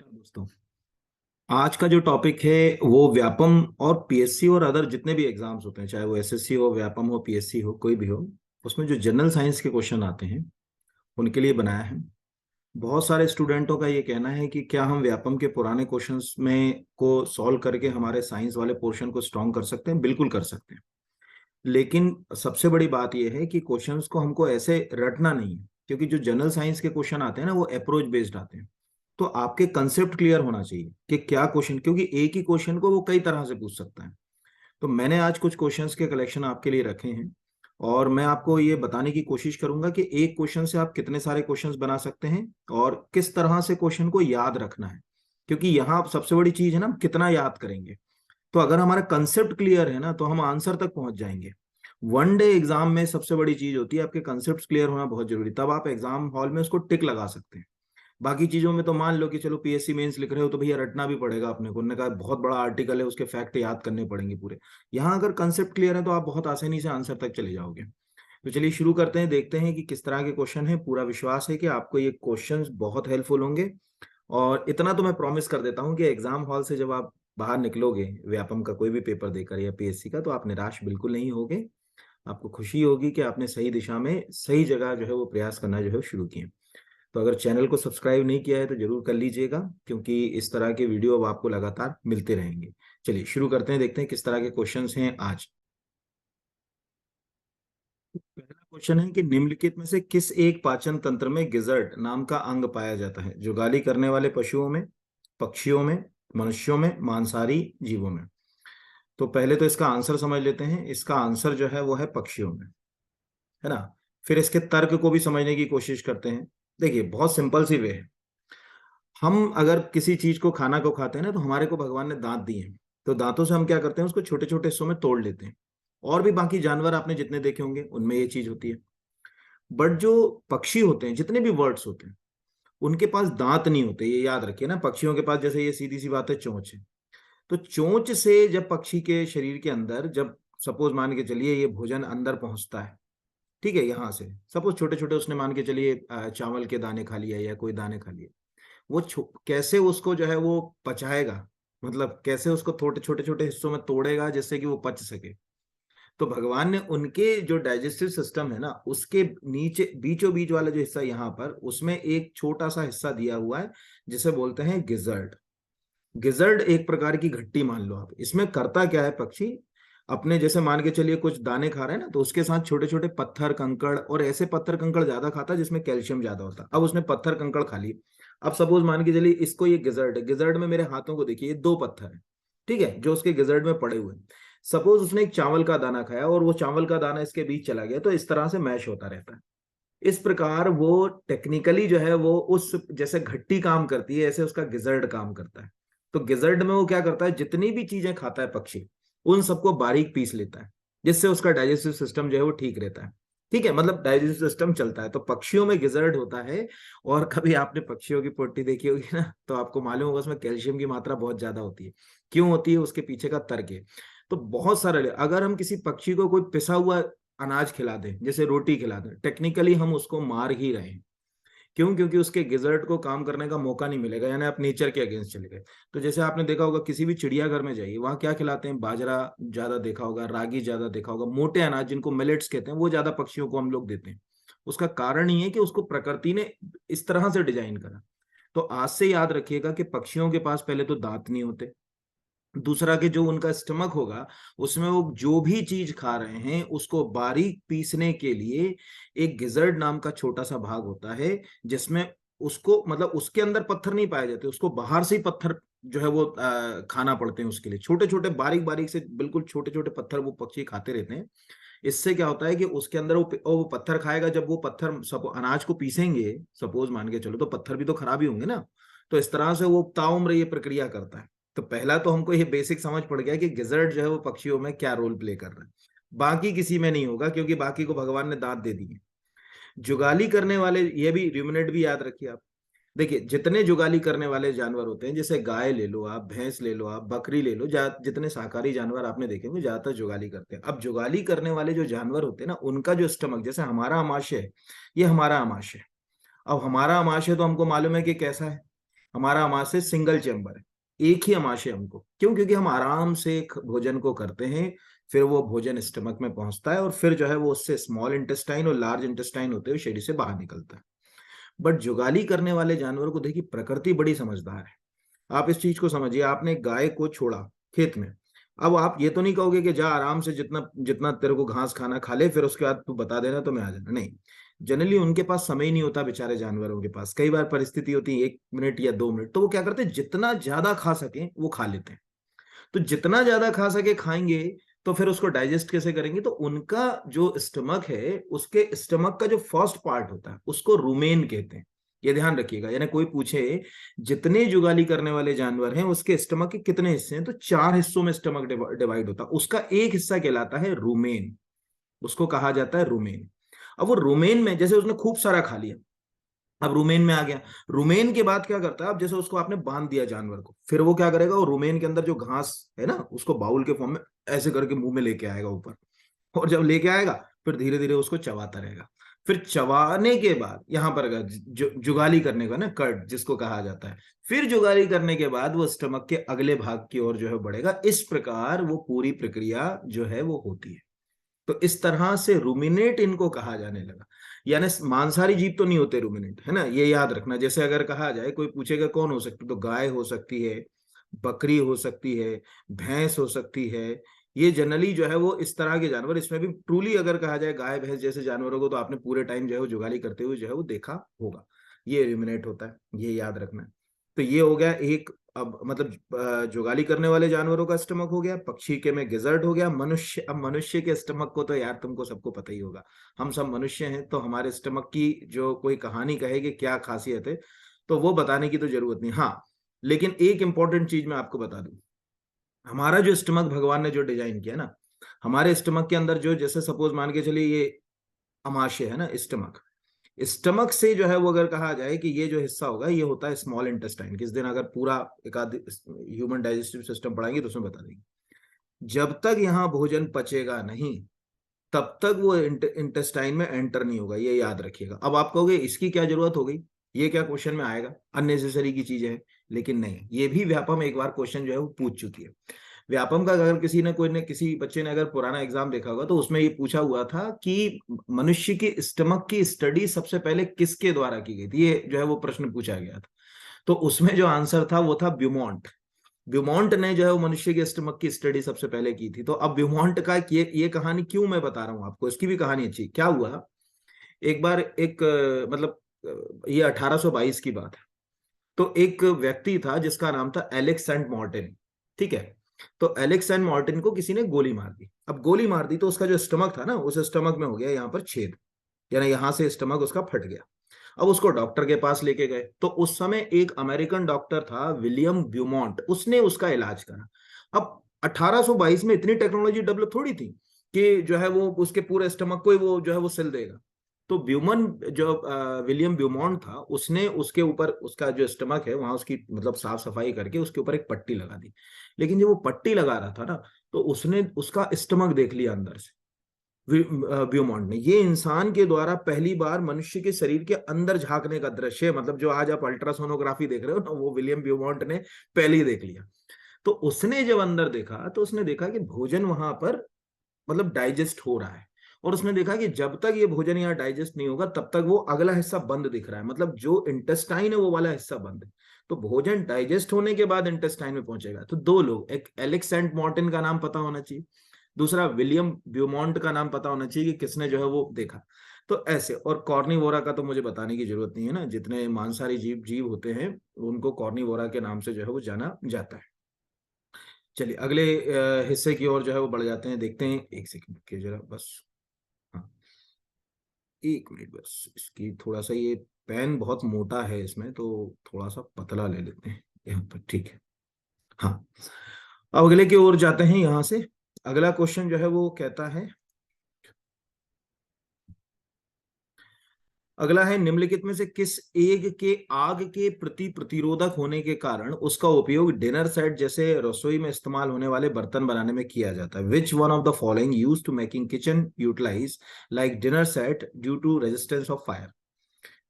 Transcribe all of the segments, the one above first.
नमस्कार दोस्तों। आज का जो टॉपिक है वो व्यापम और पीएससी और अदर जितने भी एग्जाम्स होते हैं, चाहे वो एसएससी हो, व्यापम हो, पीएससी हो, कोई भी हो, उसमें जो जनरल साइंस के क्वेश्चन आते हैं उनके लिए बनाया है। बहुत सारे स्टूडेंटों का ये कहना है कि क्या हम व्यापम के पुराने क्वेश्चंस में को सॉल्व करके हमारे साइंस वाले पोर्शन को स्ट्रॉन्ग कर सकते हैं। बिल्कुल कर सकते हैं, लेकिन सबसे बड़ी बात यह है कि क्वेश्चंस को हमको ऐसे रटना नहीं है, क्योंकि जो जनरल साइंस के क्वेश्चन आते हैं ना वो अप्रोच बेस्ड आते हैं। तो आपके कंसेप्ट क्लियर होना चाहिए कि क्या क्वेश्चन, क्योंकि एक ही क्वेश्चन को वो कई तरह से पूछ सकता है। तो मैंने आज कुछ क्वेश्चंस के कलेक्शन आपके लिए रखे हैं और मैं आपको ये बताने की कोशिश करूंगा कि एक क्वेश्चन से आप कितने सारे क्वेश्चंस बना सकते हैं और किस तरह से क्वेश्चन को याद रखना है, क्योंकि यहाँ सबसे बड़ी चीज है ना, कितना याद करेंगे। तो अगर हमारा कंसेप्ट क्लियर है ना तो हम आंसर तक पहुंच जाएंगे। वन डे एग्जाम में सबसे बड़ी चीज होती है आपके कंसेप्ट क्लियर होना बहुत जरूरी, तब आप एग्जाम हॉल में उसको टिक लगा सकते हैं। बाकी चीजों में तो मान लो कि चलो पीएससी मेंस लिख रहे हो तो भैया रटना भी पड़ेगा अपने को, उन्होंने कहा बहुत बड़ा आर्टिकल है, उसके फैक्ट याद करने पड़ेंगे पूरे। यहाँ अगर कंसेप्ट क्लियर है तो आप बहुत आसानी से आंसर तक चले जाओगे। तो चलिए शुरू करते हैं, देखते हैं कि किस तरह के क्वेश्चन है। पूरा विश्वास है कि आपको ये क्वेश्चंस बहुत हेल्पफुल होंगे। और इतना तो मैं प्रॉमिस कर देता हूँ कि एग्जाम हॉल से जब आप बाहर निकलोगे व्यापम का कोई भी पेपर देकर या पीएससी का, तो आप निराश बिल्कुल नहीं होगे। आपको खुशी होगी कि आपने सही दिशा में सही जगह जो है वो प्रयास करना जो है शुरू किए। तो अगर चैनल को सब्सक्राइब नहीं किया है तो जरूर कर लीजिएगा, क्योंकि इस तरह के वीडियो अब आपको लगातार मिलते रहेंगे। चलिए शुरू करते हैं, देखते हैं किस तरह के क्वेश्चंस हैं आज। पहला क्वेश्चन है कि निम्नलिखित में से किस एक पाचन तंत्र में गिजर्ट नाम का अंग पाया जाता है? जुगाली करने वाले पशुओं में, पक्षियों में, मनुष्यों में, मांसाहारी जीवों में। तो पहले तो इसका आंसर समझ लेते हैं। इसका आंसर जो है वो है पक्षियों में, है ना। फिर इसके तर्क को भी समझने की कोशिश करते हैं। देखिए बहुत सिंपल सी वे है। हम अगर किसी चीज को, खाना को खाते हैं ना, तो हमारे को भगवान ने दांत दिए हैं। तो दांतों से हम क्या करते हैं, उसको छोटे छोटे हिस्सों में तोड़ लेते हैं। और भी बाकी जानवर आपने जितने देखे होंगे उनमें ये चीज होती है। बट जो पक्षी होते हैं, जितने भी बर्ड्स होते हैं, उनके पास दांत नहीं होते। ये याद रखिए ना, पक्षियों के पास जैसे ये सीधी सी बात है चोंच है। तो चोंच से जब पक्षी के शरीर के अंदर, जब सपोज मान के चलिए ये भोजन अंदर पहुंचता है, ठीक है, यहाँ से सपोज छोटे छोटे उसने मान के चलिए चावल के दाने खा लिया या कोई दाने खा लिए, वो कैसे उसको जो है वो पचाएगा, मतलब कैसे उसको छोटे छोटे छोटे हिस्सों में तोड़ेगा जिससे कि वो पच सके। तो भगवान ने उनके जो डाइजेस्टिव सिस्टम है ना, उसके नीचे बीचों बीच वाला जो हिस्सा यहाँ पर, उसमें एक छोटा सा हिस्सा दिया हुआ है जिसे बोलते हैं गिजर्ड। गिजर्ड एक प्रकार की घट्टी मान लो आप। इसमें करता क्या है पक्षी, अपने जैसे मान के चलिए कुछ दाने खा रहे हैं ना, तो उसके साथ छोटे छोटे पत्थर कंकड़, और ऐसे पत्थर कंकड़ ज्यादा खाता है जिसमें कैल्शियम ज्यादा होता है। अब उसने पत्थर कंकड़ खा लिए। अब सपोज मान के चलिए इसको, ये गिजर्ड है, गिजर्ड में मेरे हाथों को देखिए, ये दो पत्थर है, ठीक है, जो उसके गिजर्ड में पड़े हुए हैं। सपोज उसने एक चावल का दाना खाया और वो चावल का दाना इसके बीच चला गया, तो इस तरह से मैश होता रहता है। इस प्रकार वो टेक्निकली जो है वो उस जैसे घट्टी काम करती है, ऐसे उसका गिजर्ड काम करता है। तो गिजर्ड में वो क्या करता है, जितनी भी चीजें खाता है पक्षी, उन सबको बारीक पीस लेता है, जिससे उसका डाइजेस्टिव सिस्टम जो है वो ठीक रहता है। ठीक है, मतलब डाइजेस्टिव सिस्टम चलता है। तो पक्षियों में गिजर्ड होता है। और कभी आपने पक्षियों की पोटी देखी होगी ना, तो आपको मालूम होगा उसमें कैल्शियम की मात्रा बहुत ज्यादा होती है। क्यों होती है, उसके पीछे का तर्क है। तो बहुत सारे, अगर हम किसी पक्षी को कोई पिसा हुआ अनाज खिला दें, जैसे रोटी खिला दें, टेक्निकली हम उसको मार ही रहे हैं। क्यों? क्योंकि उसके गिजर्ट को काम करने का मौका नहीं मिलेगा, यानी आप नेचर के अगेंस्ट चले गए। तो जैसे आपने देखा होगा किसी भी चिड़ियाघर में जाइए, वहां क्या खिलाते हैं, बाजरा ज्यादा देखा होगा, रागी ज्यादा देखा होगा, मोटे अनाज जिनको मिलेट्स कहते हैं, वो ज्यादा पक्षियों को हम लोग देते हैं। उसका कारण ही है कि उसको प्रकृति ने इस तरह से डिजाइन करा। तो आज से याद रखिएगा कि पक्षियों के पास पहले तो दांत नहीं होते। दूसरा कि जो उनका स्टमक होगा, उसमें वो जो भी चीज खा रहे हैं उसको बारीक पीसने के लिए एक गिजर्ड नाम का छोटा सा भाग होता है, जिसमें उसको, मतलब उसके अंदर पत्थर नहीं पाए जाते, उसको बाहर से ही पत्थर जो है वो खाना पड़ते हैं। उसके लिए छोटे छोटे बारीक बारीक से बिल्कुल छोटे छोटे पत्थर वो पक्षी खाते रहते हैं। इससे क्या होता है कि उसके अंदर वो पत्थर खाएगा। जब वो पत्थर सब अनाज को पीसेंगे, सपोज मान के चलो, तो पत्थर भी तो खराब ही होंगे ना। तो इस तरह से वो ताउम्र ये प्रक्रिया करता है। तो पहला तो हमको ये बेसिक समझ पड़ गया कि गिजर्ड जो है वो पक्षियों में क्या रोल प्ले कर रहा है। बाकी किसी में नहीं होगा, क्योंकि बाकी को भगवान ने दांत दे दिए। जुगाली करने वाले, ये भी र्यूमिनेट भी याद रखिए आप। देखिए जितने जुगाली करने वाले जानवर होते हैं, जैसे गाय ले लो आप, भैंस ले लो आप, बकरी ले लो, जितने शाकाहारी जानवर आपने देखे होंगे ज्यादातर जुगाली करते हैं। अब जुगाली करने वाले जो जानवर होते हैं ना, उनका जो स्टमक, जैसे हमारा आमाशय है, ये हमारा आमाशय है। अब हमारा आमाशय तो हमको मालूम है कि कैसा है, हमारा आमाशय सिंगल चैम्बर है, एक ही आमाशय हमको, क्यों? क्योंकि हम आराम से भोजन को करते हैं, फिर वो भोजन स्टमक में पहुंचता है और फिर जो है वो उससे स्मॉल इंटेस्टाइन और लार्ज इंटेस्टाइन होते हुए शरीर से बाहर निकलता है। बट जुगाली करने वाले जानवरों को देखिए, प्रकृति बड़ी समझदार है। आप इस चीज को समझिए, आपने गाय को छोड़ा खेत में, अब आप ये तो नहीं कहोगे कि जा आराम से जितना जितना तेरे को घास खाना खा ले, फिर उसके बाद तू बता देना तो मैं आ जाना, नहीं। जनरली उनके पास समय ही नहीं होता, बेचारे जानवरों के पास कई बार परिस्थिति होती है 1 मिनट या 2 मिनट, तो वो क्या करते हैं, जितना ज्यादा खा सके वो खा लेते हैं। तो जितना ज्यादा खा सके खाएंगे, तो फिर उसको डाइजेस्ट कैसे करेंगे? तो उनका जो स्टमक है, उसके स्टमक का जो फर्स्ट पार्ट होता है उसको रुमेन कहते हैं। ये ध्यान रखिएगा, यानी कोई पूछे जितने जुगाली करने वाले जानवर हैं उसके स्टमक के कितने हिस्से हैं, तो 4 हिस्सों में स्टमक डिवाइड होता है, उसका एक हिस्सा कहलाता है रुमेन, उसको कहा जाता है रुमेन। अब वो रुमेन में जैसे उसने खूब सारा खा लिया, अब रूमेन में आ गया, रूमेन के बाद क्या करता है, अब जैसे उसको आपने बांध दिया जानवर को, फिर वो क्या करेगा, वो रूमेन के अंदर जो घास है ना, उसको बाउल के फॉर्म में ऐसे करके मुंह में लेके आएगा ऊपर, और जब लेके आएगा फिर धीरे धीरे उसको चबाता रहेगा। फिर चबाने के बाद यहां पर जुगाली करने का ना, कर्ड जिसको कहा जाता है, फिर जुगाली करने के बाद वो स्टमक के अगले भाग की ओर जो है बढ़ेगा। इस प्रकार वो पूरी प्रक्रिया जो है वो होती है। तो इस तरह से रूमिनेट इनको कहा जाने लगा। यानी मांसाहारी जीव तो नहीं होते रूमिनेट, है ना, ये याद रखना। जैसे अगर कहा जाए, कोई पूछेगा कौन हो सकती, तो गाय हो सकती है, बकरी हो सकती है, भैंस हो सकती है। ये जनरली जो है वो इस तरह के जानवर, इसमें भी ट्रूली अगर कहा जाए गाय भैंस जैसे जानवरों को, तो आपने पूरे टाइम जो है वो जुगाली करते हुए जो है वो देखा होगा, ये रूमिनेट होता है, ये याद रखना है। तो ये हो गया एक, अब मतलब जुगाली करने वाले जानवरों का स्टमक हो गया, पक्षी के में गिजर्ट हो गया, मनुष्य, अब मनुष्य के स्टमक को तो यार तुमको सबको पता ही होगा, हम सब मनुष्य हैं, तो हमारे स्टमक की जो कोई कहानी कहे कि क्या खासियत है, तो वो बताने की तो जरूरत नहीं। हाँ, लेकिन एक इंपॉर्टेंट चीज मैं आपको बता दूं, हमारा जो स्टमक भगवान ने जो डिजाइन किया ना, हमारे स्टमक के अंदर जो, जैसे सपोज मान के चलिए ये अमाशय है ना, स्टमक, स्टमक से जो है वो अगर कहा जाए कि ये जो हिस्सा होगा ये होता है स्मॉल इंटेस्टाइन। किस दिन अगर पूरा एक आध ह्यूमन डाइजेस्टिव सिस्टम पढ़ाएंगे तो उसमें बता देंगे। जब तक यहाँ भोजन पचेगा नहीं, तब तक वो इंटेस्टाइन में एंटर नहीं होगा, ये याद रखिएगा। अब आप कहोगे इसकी क्या जरूरत हो गई, ये क्या क्वेश्चन में आएगा, अननेसेसरी की चीजें हैं, लेकिन नहीं, ये भी व्यापम एक बार क्वेश्चन जो है वो पूछ चुकी है। व्यापम का अगर किसी ने, कोई ने, किसी बच्चे ने अगर पुराना एग्जाम देखा होगा, तो उसमें ये पूछा हुआ था कि मनुष्य के स्टमक की स्टडी सबसे पहले किसके द्वारा की गई थी, ये जो है वो प्रश्न पूछा गया था। तो उसमें जो आंसर था वो था ब्यूमॉन्ट। ब्यूमॉन्ट ने जो है वो मनुष्य के स्टमक की स्टडी सबसे पहले की थी। तो अब ब्यूमॉन्ट का ये कहानी क्यों मैं बता रहा हूं आपको, इसकी भी कहानी अच्छी। क्या हुआ, एक बार एक मतलब ये 1822 की बात है। तो एक व्यक्ति था जिसका नाम था एलेक्स सेंट मार्टिन, ठीक है। तो एलेक्स सेंट मार्टिन को किसी ने गोली मार दी। अब गोली मार दी तो उसका जो स्टमक था ना, उस स्टमक में हो गया यहाँ पर छेद, यानी यहां से स्टमक उसका फट गया। अब उसको डॉक्टर के पास लेके गए, तो उस समय एक अमेरिकन डॉक्टर था विलियम ब्यूमॉन्ट, उसने उसका इलाज करा। अब 1822 में इतनी टेक्नोलॉजी डेवलप थोड़ी थी कि जो है वो उसके पूरे स्टमक को ही वो जो है वो सिल देगा। तो ब्यूमन जो विलियम ब्यूमॉन्ट था, उसने उसके ऊपर, उसका जो स्टमक है वहां उसकी मतलब साफ सफाई करके उसके ऊपर एक पट्टी लगा दी। लेकिन जब वो पट्टी लगा रहा था ना, तो उसने उसका स्टमक देख लिया अंदर से। ब्यूमॉन्ट ने, ये इंसान के द्वारा पहली बार मनुष्य के शरीर के अंदर झांकने का दृश्य, मतलब जो आज आप अल्ट्रासोनोग्राफी देख रहे हो ना, वो विलियम ब्यूमॉन्ट ने पहले ही देख लिया। तो उसने जब अंदर देखा तो उसने देखा कि भोजन वहां पर मतलब डाइजेस्ट हो रहा है। और उसने देखा कि जब तक ये भोजन यहाँ डाइजेस्ट नहीं होगा तब तक वो अगला हिस्सा बंद दिख रहा है, मतलब जो इंटेस्टाइन है वो वाला हिस्सा बंद है। तो भोजन डाइजेस्ट होने के बाद इंटेस्टाइन में पहुंचेगा। तो दो लोग, एक एलेक्स सेंट मार्टिन का नाम पता होना चाहिए, दूसरा विलियम ब्यूमॉन्ट का नाम पता होना चाहिए कि किसने जो है वो देखा। तो ऐसे, और कॉर्निवोरा का तो मुझे बताने की जरूरत नहीं है ना, जितने मांसाहारी जीव जीव होते हैं उनको कॉर्निवोरा के नाम से जो है वो जाना जाता है। चलिए अगले हिस्से की ओर जो है वो बढ़ जाते हैं, देखते हैं। एक सेकंड के जरा बस, हाँ 1 मिनट बस, इसकी थोड़ा सा ये पेन बहुत मोटा है इसमें, तो थोड़ा सा पतला ले लेते हैं यहाँ पर, ठीक है। हाँ, अब अगले की ओर जाते हैं यहाँ से। अगला क्वेश्चन जो है वो कहता है, अगला है, निम्नलिखित में से किस एग के आग के प्रति प्रतिरोधक होने के कारण उसका उपयोग डिनर सेट जैसे रसोई में इस्तेमाल होने वाले बर्तन बनाने में किया जाता है? Which one of the following use to making kitchen utilise like dinner set due to resistance of fire?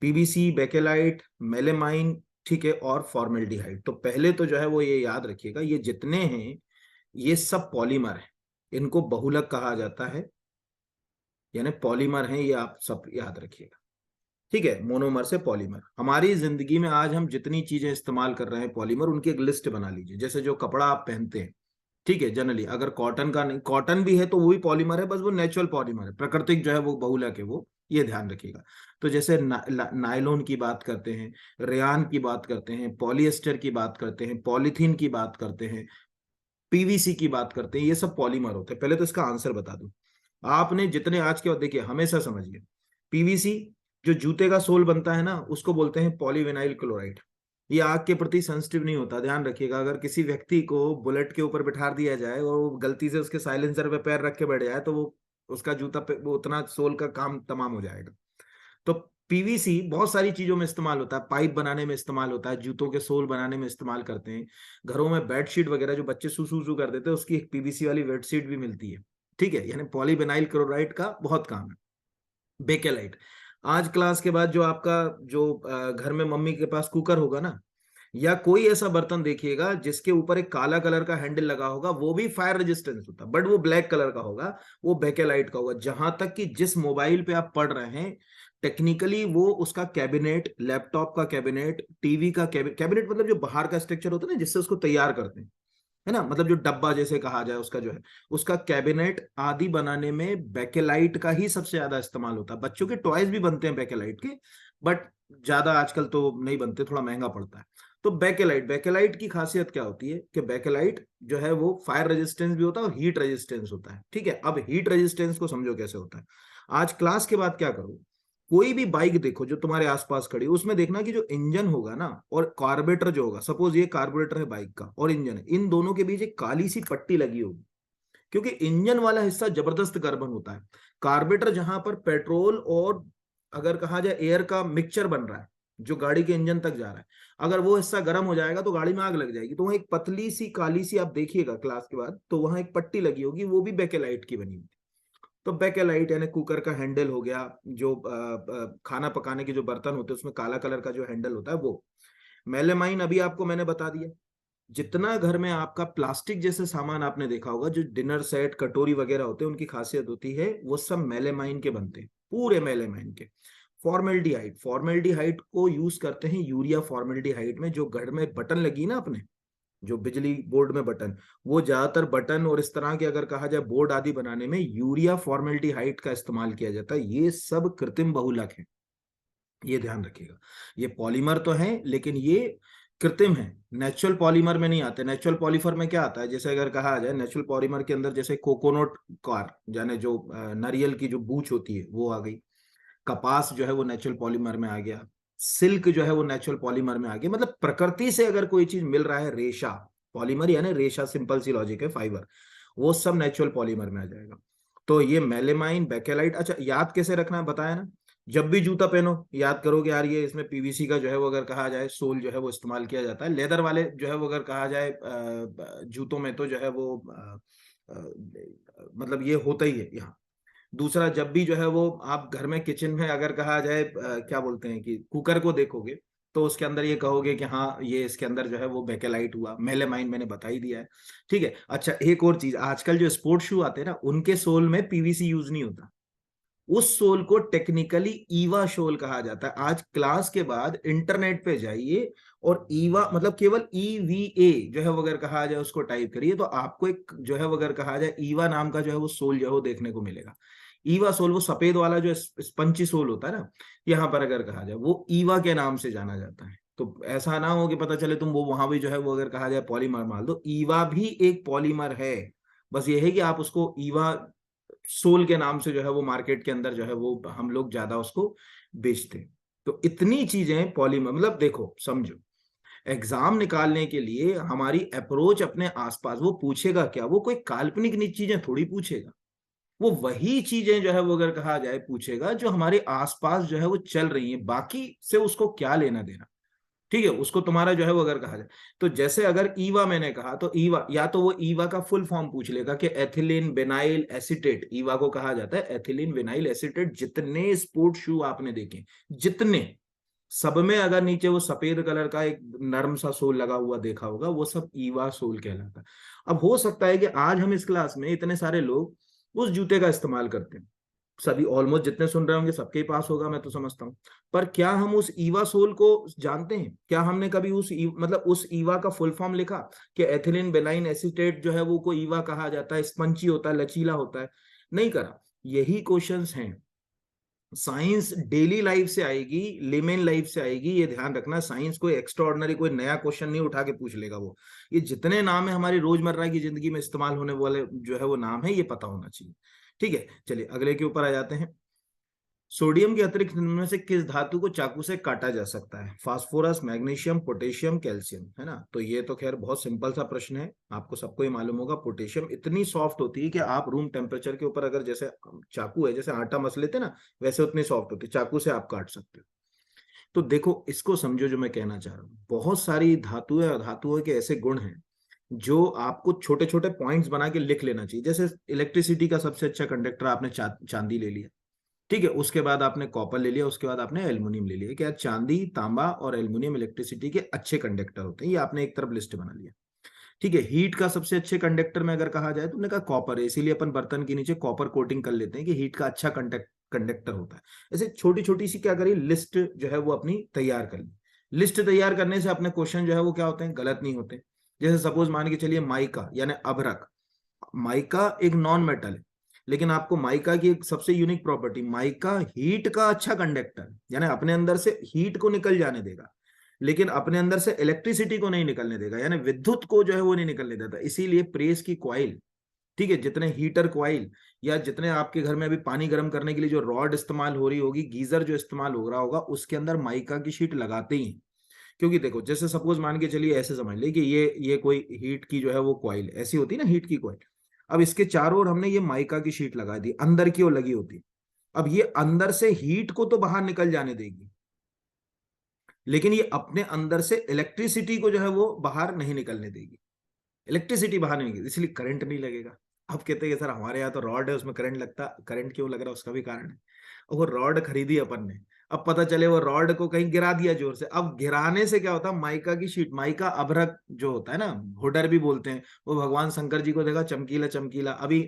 PVC, bakelite, melamine, ठीक है, और फॉर्मेल्डिहाइड। तो पहले तो जो है वो ये याद रखिएगा, ये जितने हैं ये सब पॉलीमर है, इनको बहुलक कहा जाता है, यानी पॉलीमर हैं, ये आप सब याद रखिएगा। ठीक है, मोनोमर से पॉलीमर। हमारी जिंदगी में आज हम जितनी चीजें इस्तेमाल कर रहे हैं पॉलीमर, उनकी एक लिस्ट बना लीजिए। जैसे जो कपड़ा आप पहनते हैं, ठीक है, जनरली अगर कॉटन का नहीं, कॉटन भी है तो वो भी पॉलीमर है, बस वो नेचुरल पॉलीमर है, प्राकृतिक जो है वो बहुलक है, वो ये ध्यान रखिएगा। तो जैसे नायलॉन की बात करते हैं, रेयान की बात करते हैं, पॉलिएस्टर की बात करते हैं, पॉलीथीन की बात करते हैं, पीवीसी की बात करते हैं, ये सब पॉलीमर होते हैं। पहले तो इसका आंसर बता दूं, आपने जितने आज के बाद देखिए, हमेशा समझिए, पीवीसी जो जूते का सोल बनता है ना, उसको बोलते हैं पॉलीविनाइल क्लोराइड। ये आग के प्रति सेंसिटिव नहीं होता, ध्यान रखिएगा। अगर किसी व्यक्ति को बुलेट के ऊपर बिठा दिया जाए और वो गलती से उसके साइलेंसर पे पैर रख के बैठ जाए, तो वो उसका जूता पे वो उतना सोल का काम तमाम हो जाएगा। तो पीवीसी बहुत सारी चीजों में इस्तेमाल होता है, पाइप बनाने में इस्तेमाल होता है, जूतों के सोल बनाने में इस्तेमाल करते हैं, घरों में बेडशीट वगैरह जो बच्चे सू कर देते हैं, उसकी एक पीवीसी वाली बेडशीट भी मिलती है। ठीक है, यानी पॉलीविनाइल क्लोराइड का बहुत काम है। बेकेलाइट, आज क्लास के बाद जो आपका जो घर में मम्मी के पास कुकर होगा ना, या कोई ऐसा बर्तन देखिएगा जिसके ऊपर एक काला कलर का हैंडल लगा होगा, वो भी फायर रेजिस्टेंस होता है, बट वो ब्लैक कलर का होगा, वो बेकेलाइट का होगा। जहां तक कि जिस मोबाइल पे आप पढ़ रहे हैं, टेक्निकली वो उसका कैबिनेट, लैपटॉप का कैबिनेट, टीवी का कैबिनेट, मतलब जो बाहर का स्ट्रक्चर होता है ना जिससे उसको तैयार करते हैं, है ना, मतलब जो डब्बा जैसे कहा जाए, उसका जो है, उसका कैबिनेट आदि बनाने में बेकेलाइट का ही सबसे ज्यादा इस्तेमाल होता है। बच्चों के टॉयज भी बनते हैं बेकेलाइट के, बट ज्यादा आजकल तो नहीं बनते, थोड़ा महंगा पड़ता है। तो बेकेलाइट, बेकेलाइट की खासियत क्या होती है कि बेकेलाइट जो है वो फायर रेजिस्टेंस भी होता है और हीट रेजिस्टेंस होता है। ठीक है, अब हीट रेजिस्टेंस को समझो कैसे होता है। आज क्लास के बाद क्या करो, कोई भी बाइक देखो जो तुम्हारे आसपास खड़ी, उसमें देखना कि जो इंजन होगा ना और कार्बोरेटर जो होगा, सपोज ये कार्बोरेटर है बाइक का और इंजन है, इन दोनों के बीच एक काली सी पट्टी लगी होगी, क्योंकि इंजन वाला हिस्सा जबरदस्त गर्म होता है। कार्बोरेटर जहां पर पेट्रोल और अगर कहा जाए एयर का मिक्सचर बन रहा है, जो गाड़ी के इंजन तक जा रहा है, अगर वो हिस्सा गर्म हो जाएगा तो गाड़ी में आग लग जाएगी। तो वहां एक पतली सी काली सी, आप देखिएगा क्लास के बाद, तो वहां एक पट्टी लगी होगी, वो भी बेकेलाइट की बनी होगी। तो बेकेलाइट यानी कुकर का हैंडल हो गया, जो खाना पकाने के जो बर्तन होते हैं उसमें काला कलर का जो हैंडल होता है वो। मेलेमाइन अभी आपको मैंने बता दिया। जितना घर में आपका प्लास्टिक जैसे सामान आपने देखा होगा, जो डिनर सेट कटोरी वगैरह होते हैं, उनकी खासियत होती है वो सब मेलेमाइन के बनते हैं, पूरे मेलेमाइन के। फॉर्मेल्डिहाइड, फॉर्मेल्डिहाइड को यूज करते हैं यूरिया फॉर्मेल्डिहाइड में। जो घर में बटन लगी ना अपने, जो बिजली बोर्ड में बटन, वो ज्यादातर बटन और इस तरह के अगर कहा जाए बोर्ड आदि बनाने में यूरिया फॉर्मेल्डिहाइड का इस्तेमाल किया जाता है। ये सब कृत्रिम बहुलक है, ये ध्यान रखिएगा। ये पॉलीमर तो है लेकिन ये कृत्रिम है, नेचुरल पॉलीमर में नहीं आते। नेचुरल पॉलीमर में क्या आता है, जैसे अगर कहा जाए नेचुरल पॉलीमर के अंदर, जैसे कोकोनट कार यानी जो नारियल की जो बूच होती है वो आ गई, कपास जो है वो नेचुरल पॉलीमर में आ गया, सिल्क जो है वो नेचुरल पॉलीमर में आ गया। मतलब प्रकृति से अगर कोई चीज मिल रहा है, रेशा, पॉलीमर यानी रेशा, सिंपल सी लॉजिक है, फाइबर, वो सब नेचुरल पॉलीमर में आ जाएगा। तो ये मेलेमाइन, बेकेलाइट। अच्छा, याद कैसे रखना है बताया ना, जब भी जूता पहनो याद करो कि यार ये इसमें पीवीसी का जो है वो अगर कहा जाए सोल जो है वो इस्तेमाल किया जाता है। लेदर वाले जो है वो अगर कहा जाए जूतों में तो जो है वो मतलब ये होता ही है यहाँ। दूसरा, जब भी जो है वो आप घर में किचन में अगर कहा जाए क्या बोलते हैं कि कुकर को देखोगे, तो उसके अंदर ये कहोगे कि हाँ ये इसके अंदर जो है वो बेकेलाइट हुआ, मेलेमाइन मैंने बता ही दिया है। ठीक है, अच्छा एक और चीज, आजकल जो स्पोर्ट शू आते हैं ना, उनके सोल में पीवीसी यूज नहीं होता, उस सोल को टेक्निकली ईवा सोल कहा जाता है। आज क्लास के बाद इंटरनेट पे जाइए और ईवा मतलब केवल EVA जो है वो अगर कहा जाए उसको टाइप करिए, तो आपको एक जो है वो अगर कहा जाए ईवा नाम का जो है वो सोल जो है वो देखने को मिलेगा। ईवा सोल, वो सफेद वाला जो स्पंची सोल होता है ना, यहाँ पर अगर कहा जाए वो ईवा के नाम से जाना जाता है। तो ऐसा ना हो कि पता चले तुम वो वहां भी जो है वो अगर कहा जाए पॉलीमर मार दो, ईवा भी एक पॉलीमर है। बस ये है कि आप उसको ईवा सोल के नाम से जो है वो मार्केट के अंदर जो है वो हम लोग ज्यादा उसको बेचते हैं। तो इतनी चीजें पॉलीमर, मतलब देखो समझो, एग्जाम निकालने के लिए हमारी अप्रोच अपने आसपास, वो पूछेगा क्या, वो कोई काल्पनिक चीजें थोड़ी पूछेगा, वो वही चीजें जो है वो अगर कहा जाए पूछेगा जो हमारे आसपास जो है वो चल रही है, बाकी से उसको क्या लेना देना। ठीक है, उसको तुम्हारा जो है वो अगर कहा जाए, तो जैसे अगर ईवा मैंने कहा, तो ईवा या तो वो ईवा का फुल फॉर्म पूछ लेगा कि एथिलीन विनाइल एसीटेट, ईवा को कहा जाता है एथिलीन विनाइल एसीटेट। जितने स्पोर्ट शू आपने देखे, जितने, सब में अगर नीचे वो सफेद कलर का एक नरम सा सोल लगा हुआ देखा होगा, वो सब ईवा सोल कहलाता है। अब हो सकता है कि आज हम इस क्लास में इतने सारे लोग उस जूते का इस्तेमाल करते हैं, सभी ऑलमोस्ट जितने सुन रहे होंगे सबके पास होगा, मैं तो समझता हूँ। पर क्या हम उस ईवा सोल को जानते हैं? क्या हमने कभी मतलब उस ईवा का फुल फॉर्म लिखा कि एथिलीन बेनाइन एसीटेट जो है वो को ईवा कहा जाता है, स्पंची होता है, लचीला होता है? नहीं करा। यही क्वेश्चंस हैं। साइंस डेली लाइफ से आएगी, लेमेन लाइफ से आएगी, ये ध्यान रखना। साइंस कोई एक्स्ट्रा ऑर्डिनरी कोई नया क्वेश्चन नहीं उठा के पूछ लेगा वो। ये जितने नाम है हमारी रोजमर्रा की जिंदगी में इस्तेमाल होने वाले जो है वो नाम है, ये पता होना चाहिए। ठीक है, चलिए अगले के ऊपर आ जाते हैं। सोडियम के अतिरिक्त इनमें से किस धातु को चाकू से काटा जा सकता है? फास्फोरस, मैग्नीशियम, पोटेशियम, कैल्शियम, है ना? तो ये तो खैर बहुत सिंपल सा प्रश्न है, आपको सबको ही मालूम होगा। पोटेशियम इतनी सॉफ्ट होती है कि आप रूम टेम्परेचर के ऊपर अगर जैसे चाकू है, जैसे आटा मस लेते ना, वैसे उतनी सॉफ्ट होती है, चाकू से आप काट सकते हो। तो देखो इसको समझो जो मैं कहना चाह रहा हूँ। बहुत सारी धातुएं और धातुओं के ऐसे गुण हैं जो आपको छोटे छोटे पॉइंट्स बना के लिख लेना चाहिए। जैसे इलेक्ट्रिसिटी का सबसे अच्छा कंडक्टर आपने चांदी ले लिया, ठीक है, उसके बाद आपने कॉपर ले लिया, उसके बाद आपने एल्युमिनियम ले लिया। क्या चांदी, तांबा और एल्युमिनियम इलेक्ट्रिसिटी के अच्छे कंडक्टर होते हैं, ये आपने एक तरफ लिस्ट बना लिया। ठीक है, हीट का सबसे अच्छे कंडक्टर में अगर कहा जाए तो उन्होंने कहा कॉपर है, इसीलिए अपन बर्तन के नीचे कॉपर कोटिंग कर लेते हैं कि हीट का अच्छा कंडक्टर होता है। ऐसे छोटी छोटी सी क्या करी, लिस्ट जो है वो अपनी तैयार कर ली। लिस्ट तैयार करने से अपने क्वेश्चन जो है वो क्या होते हैं, गलत नहीं होते। जैसे सपोज मान के चलिए माइका यानी अभ्रक। माइका एक नॉन मेटल है, लेकिन आपको माइका की एक सबसे यूनिक प्रॉपर्टी, माइका हीट का अच्छा कंडक्टर, यानी अपने अंदर से हीट को निकल जाने देगा, लेकिन अपने अंदर से इलेक्ट्रिसिटी को नहीं निकलने देगा, यानी विद्युत को जो है वो नहीं निकलने देता। इसीलिए प्रेस की कॉइल, ठीक है, जितने हीटर कॉइल या जितने आपके घर में अभी पानी गर्म करने के लिए जो रॉड इस्तेमाल हो रही होगी, गीजर जो इस्तेमाल हो रहा होगा, उसके अंदर माइका की शीट लगाते ही। क्योंकि देखो जैसे सपोज मान के चलिए ऐसे समझ ले कि ये कोई हीट की जो है वो कॉइल ऐसी होती है ना, हीट की कॉइल। अब इसके चारों ओर हमने ये माइका की शीट लगा दी, अंदर की ओर लगी होती। अब ये अंदर से हीट को तो बाहर निकल जाने देगी, लेकिन ये अपने अंदर से इलेक्ट्रिसिटी को जो है वो बाहर नहीं निकलने देगी। इलेक्ट्रिसिटी बाहर नहीं निकलेगी, इसलिए करंट नहीं लगेगा। अब कहते हैं सर हमारे यहाँ तो रॉड है उसमें करंट लगता, करंट क्यों लग रहा है? उसका भी कारण है। और वो रॉड खरीदी अपन ने, अब पता चले वो रॉड को कहीं गिरा दिया जोर से। अब गिराने से क्या होता है, माइका की शीट, माइका अभ्रक जो होता है ना, हुडर भी बोलते हैं, वो भगवान शंकर जी को देखा चमकीला चमकीला। अभी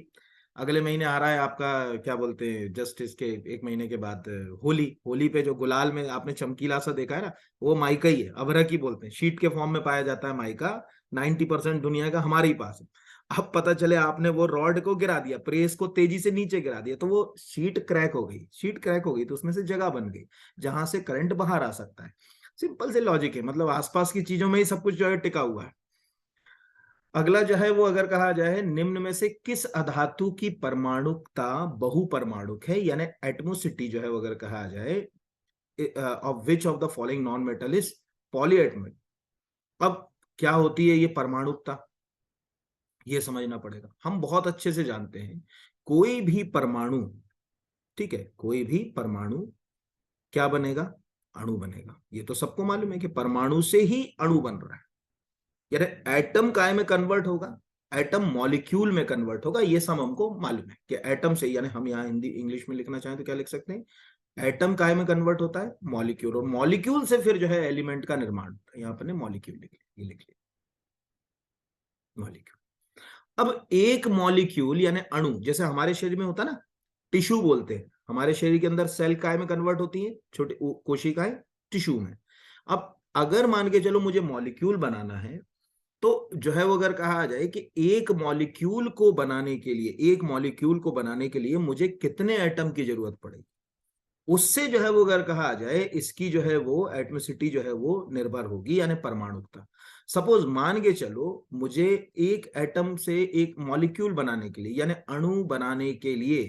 अगले महीने आ रहा है आपका क्या बोलते हैं, जस्ट इसके एक महीने के बाद होली। होली पे जो गुलाल में आपने चमकीला सा देखा है ना, वो माइका ही है, अभ्रक ही बोलते हैं, शीट के फॉर्म में पाया जाता है माइका। 90% दुनिया का हमारे ही पास है। अब पता चले आपने वो रॉड को गिरा दिया, प्रेस को तेजी से नीचे गिरा दिया, तो वो शीट क्रैक हो गई। शीट क्रैक हो गई तो उसमें से जगह बन गई जहां से करंट बाहर आ सकता है। सिंपल से लॉजिक है, मतलब आसपास की चीजों में ही सब कुछ जो है टिका हुआ है। अगला जो है वो अगर कहा जाए, निम्न में से किस अधातु की परमाणुकता बहुपरमाणुक है, यानी एटमोसिटी जो है वो अगर कहा जाए, of which of the following non metal is polyatomic. अब क्या होती है ये परमाणुकता, ये समझना पड़ेगा। हम बहुत अच्छे से जानते हैं कोई भी परमाणु, ठीक है, कोई भी परमाणु क्या बनेगा, अणु बनेगा। ये तो सबको मालूम है कि परमाणु से ही अणु बन रहा है। यानी एटम काय में कन्वर्ट होगा, एटम मॉलिक्यूल में कन्वर्ट होगा, ये सब हमको मालूम है कि एटम से, यानी हम यहाँ हिंदी इंग्लिश में लिखना चाहें तो क्या लिख सकते हैं, एटम काय में कन्वर्ट होता है, मॉलिक्यूल, और मॉलिक्यूल से फिर जो है एलिमेंट का निर्माण होता है। यहाँ पर मॉलिक्यूल लिख लिया, ये लिख लिया मॉलिक्यूल। अब एक मॉलिक्यूल यानी अणु, जैसे हमारे शरीर में होता है ना, टिश्यू बोलते हैं, हमारे शरीर के अंदर सेल काय में कन्वर्ट होती है, छोटी कोशिकाएं टिश्यू में। अब अगर मान के चलो मुझे मॉलिक्यूल बनाना है, तो जो है वो अगर कहा जाए कि एक मॉलिक्यूल को बनाने के लिए, एक मॉलिक्यूल को बनाने के लिए मुझे कितने एटम की जरूरत पड़ेगी, उससे जो है वो अगर कहा जाए इसकी जो है वो एटमोसिटी जो है वो निर्भर होगी, यानी परमाणुकता। सपोज मान के चलो मुझे एक एटम से एक मॉलिक्यूल बनाने के लिए, यानी अणु बनाने के लिए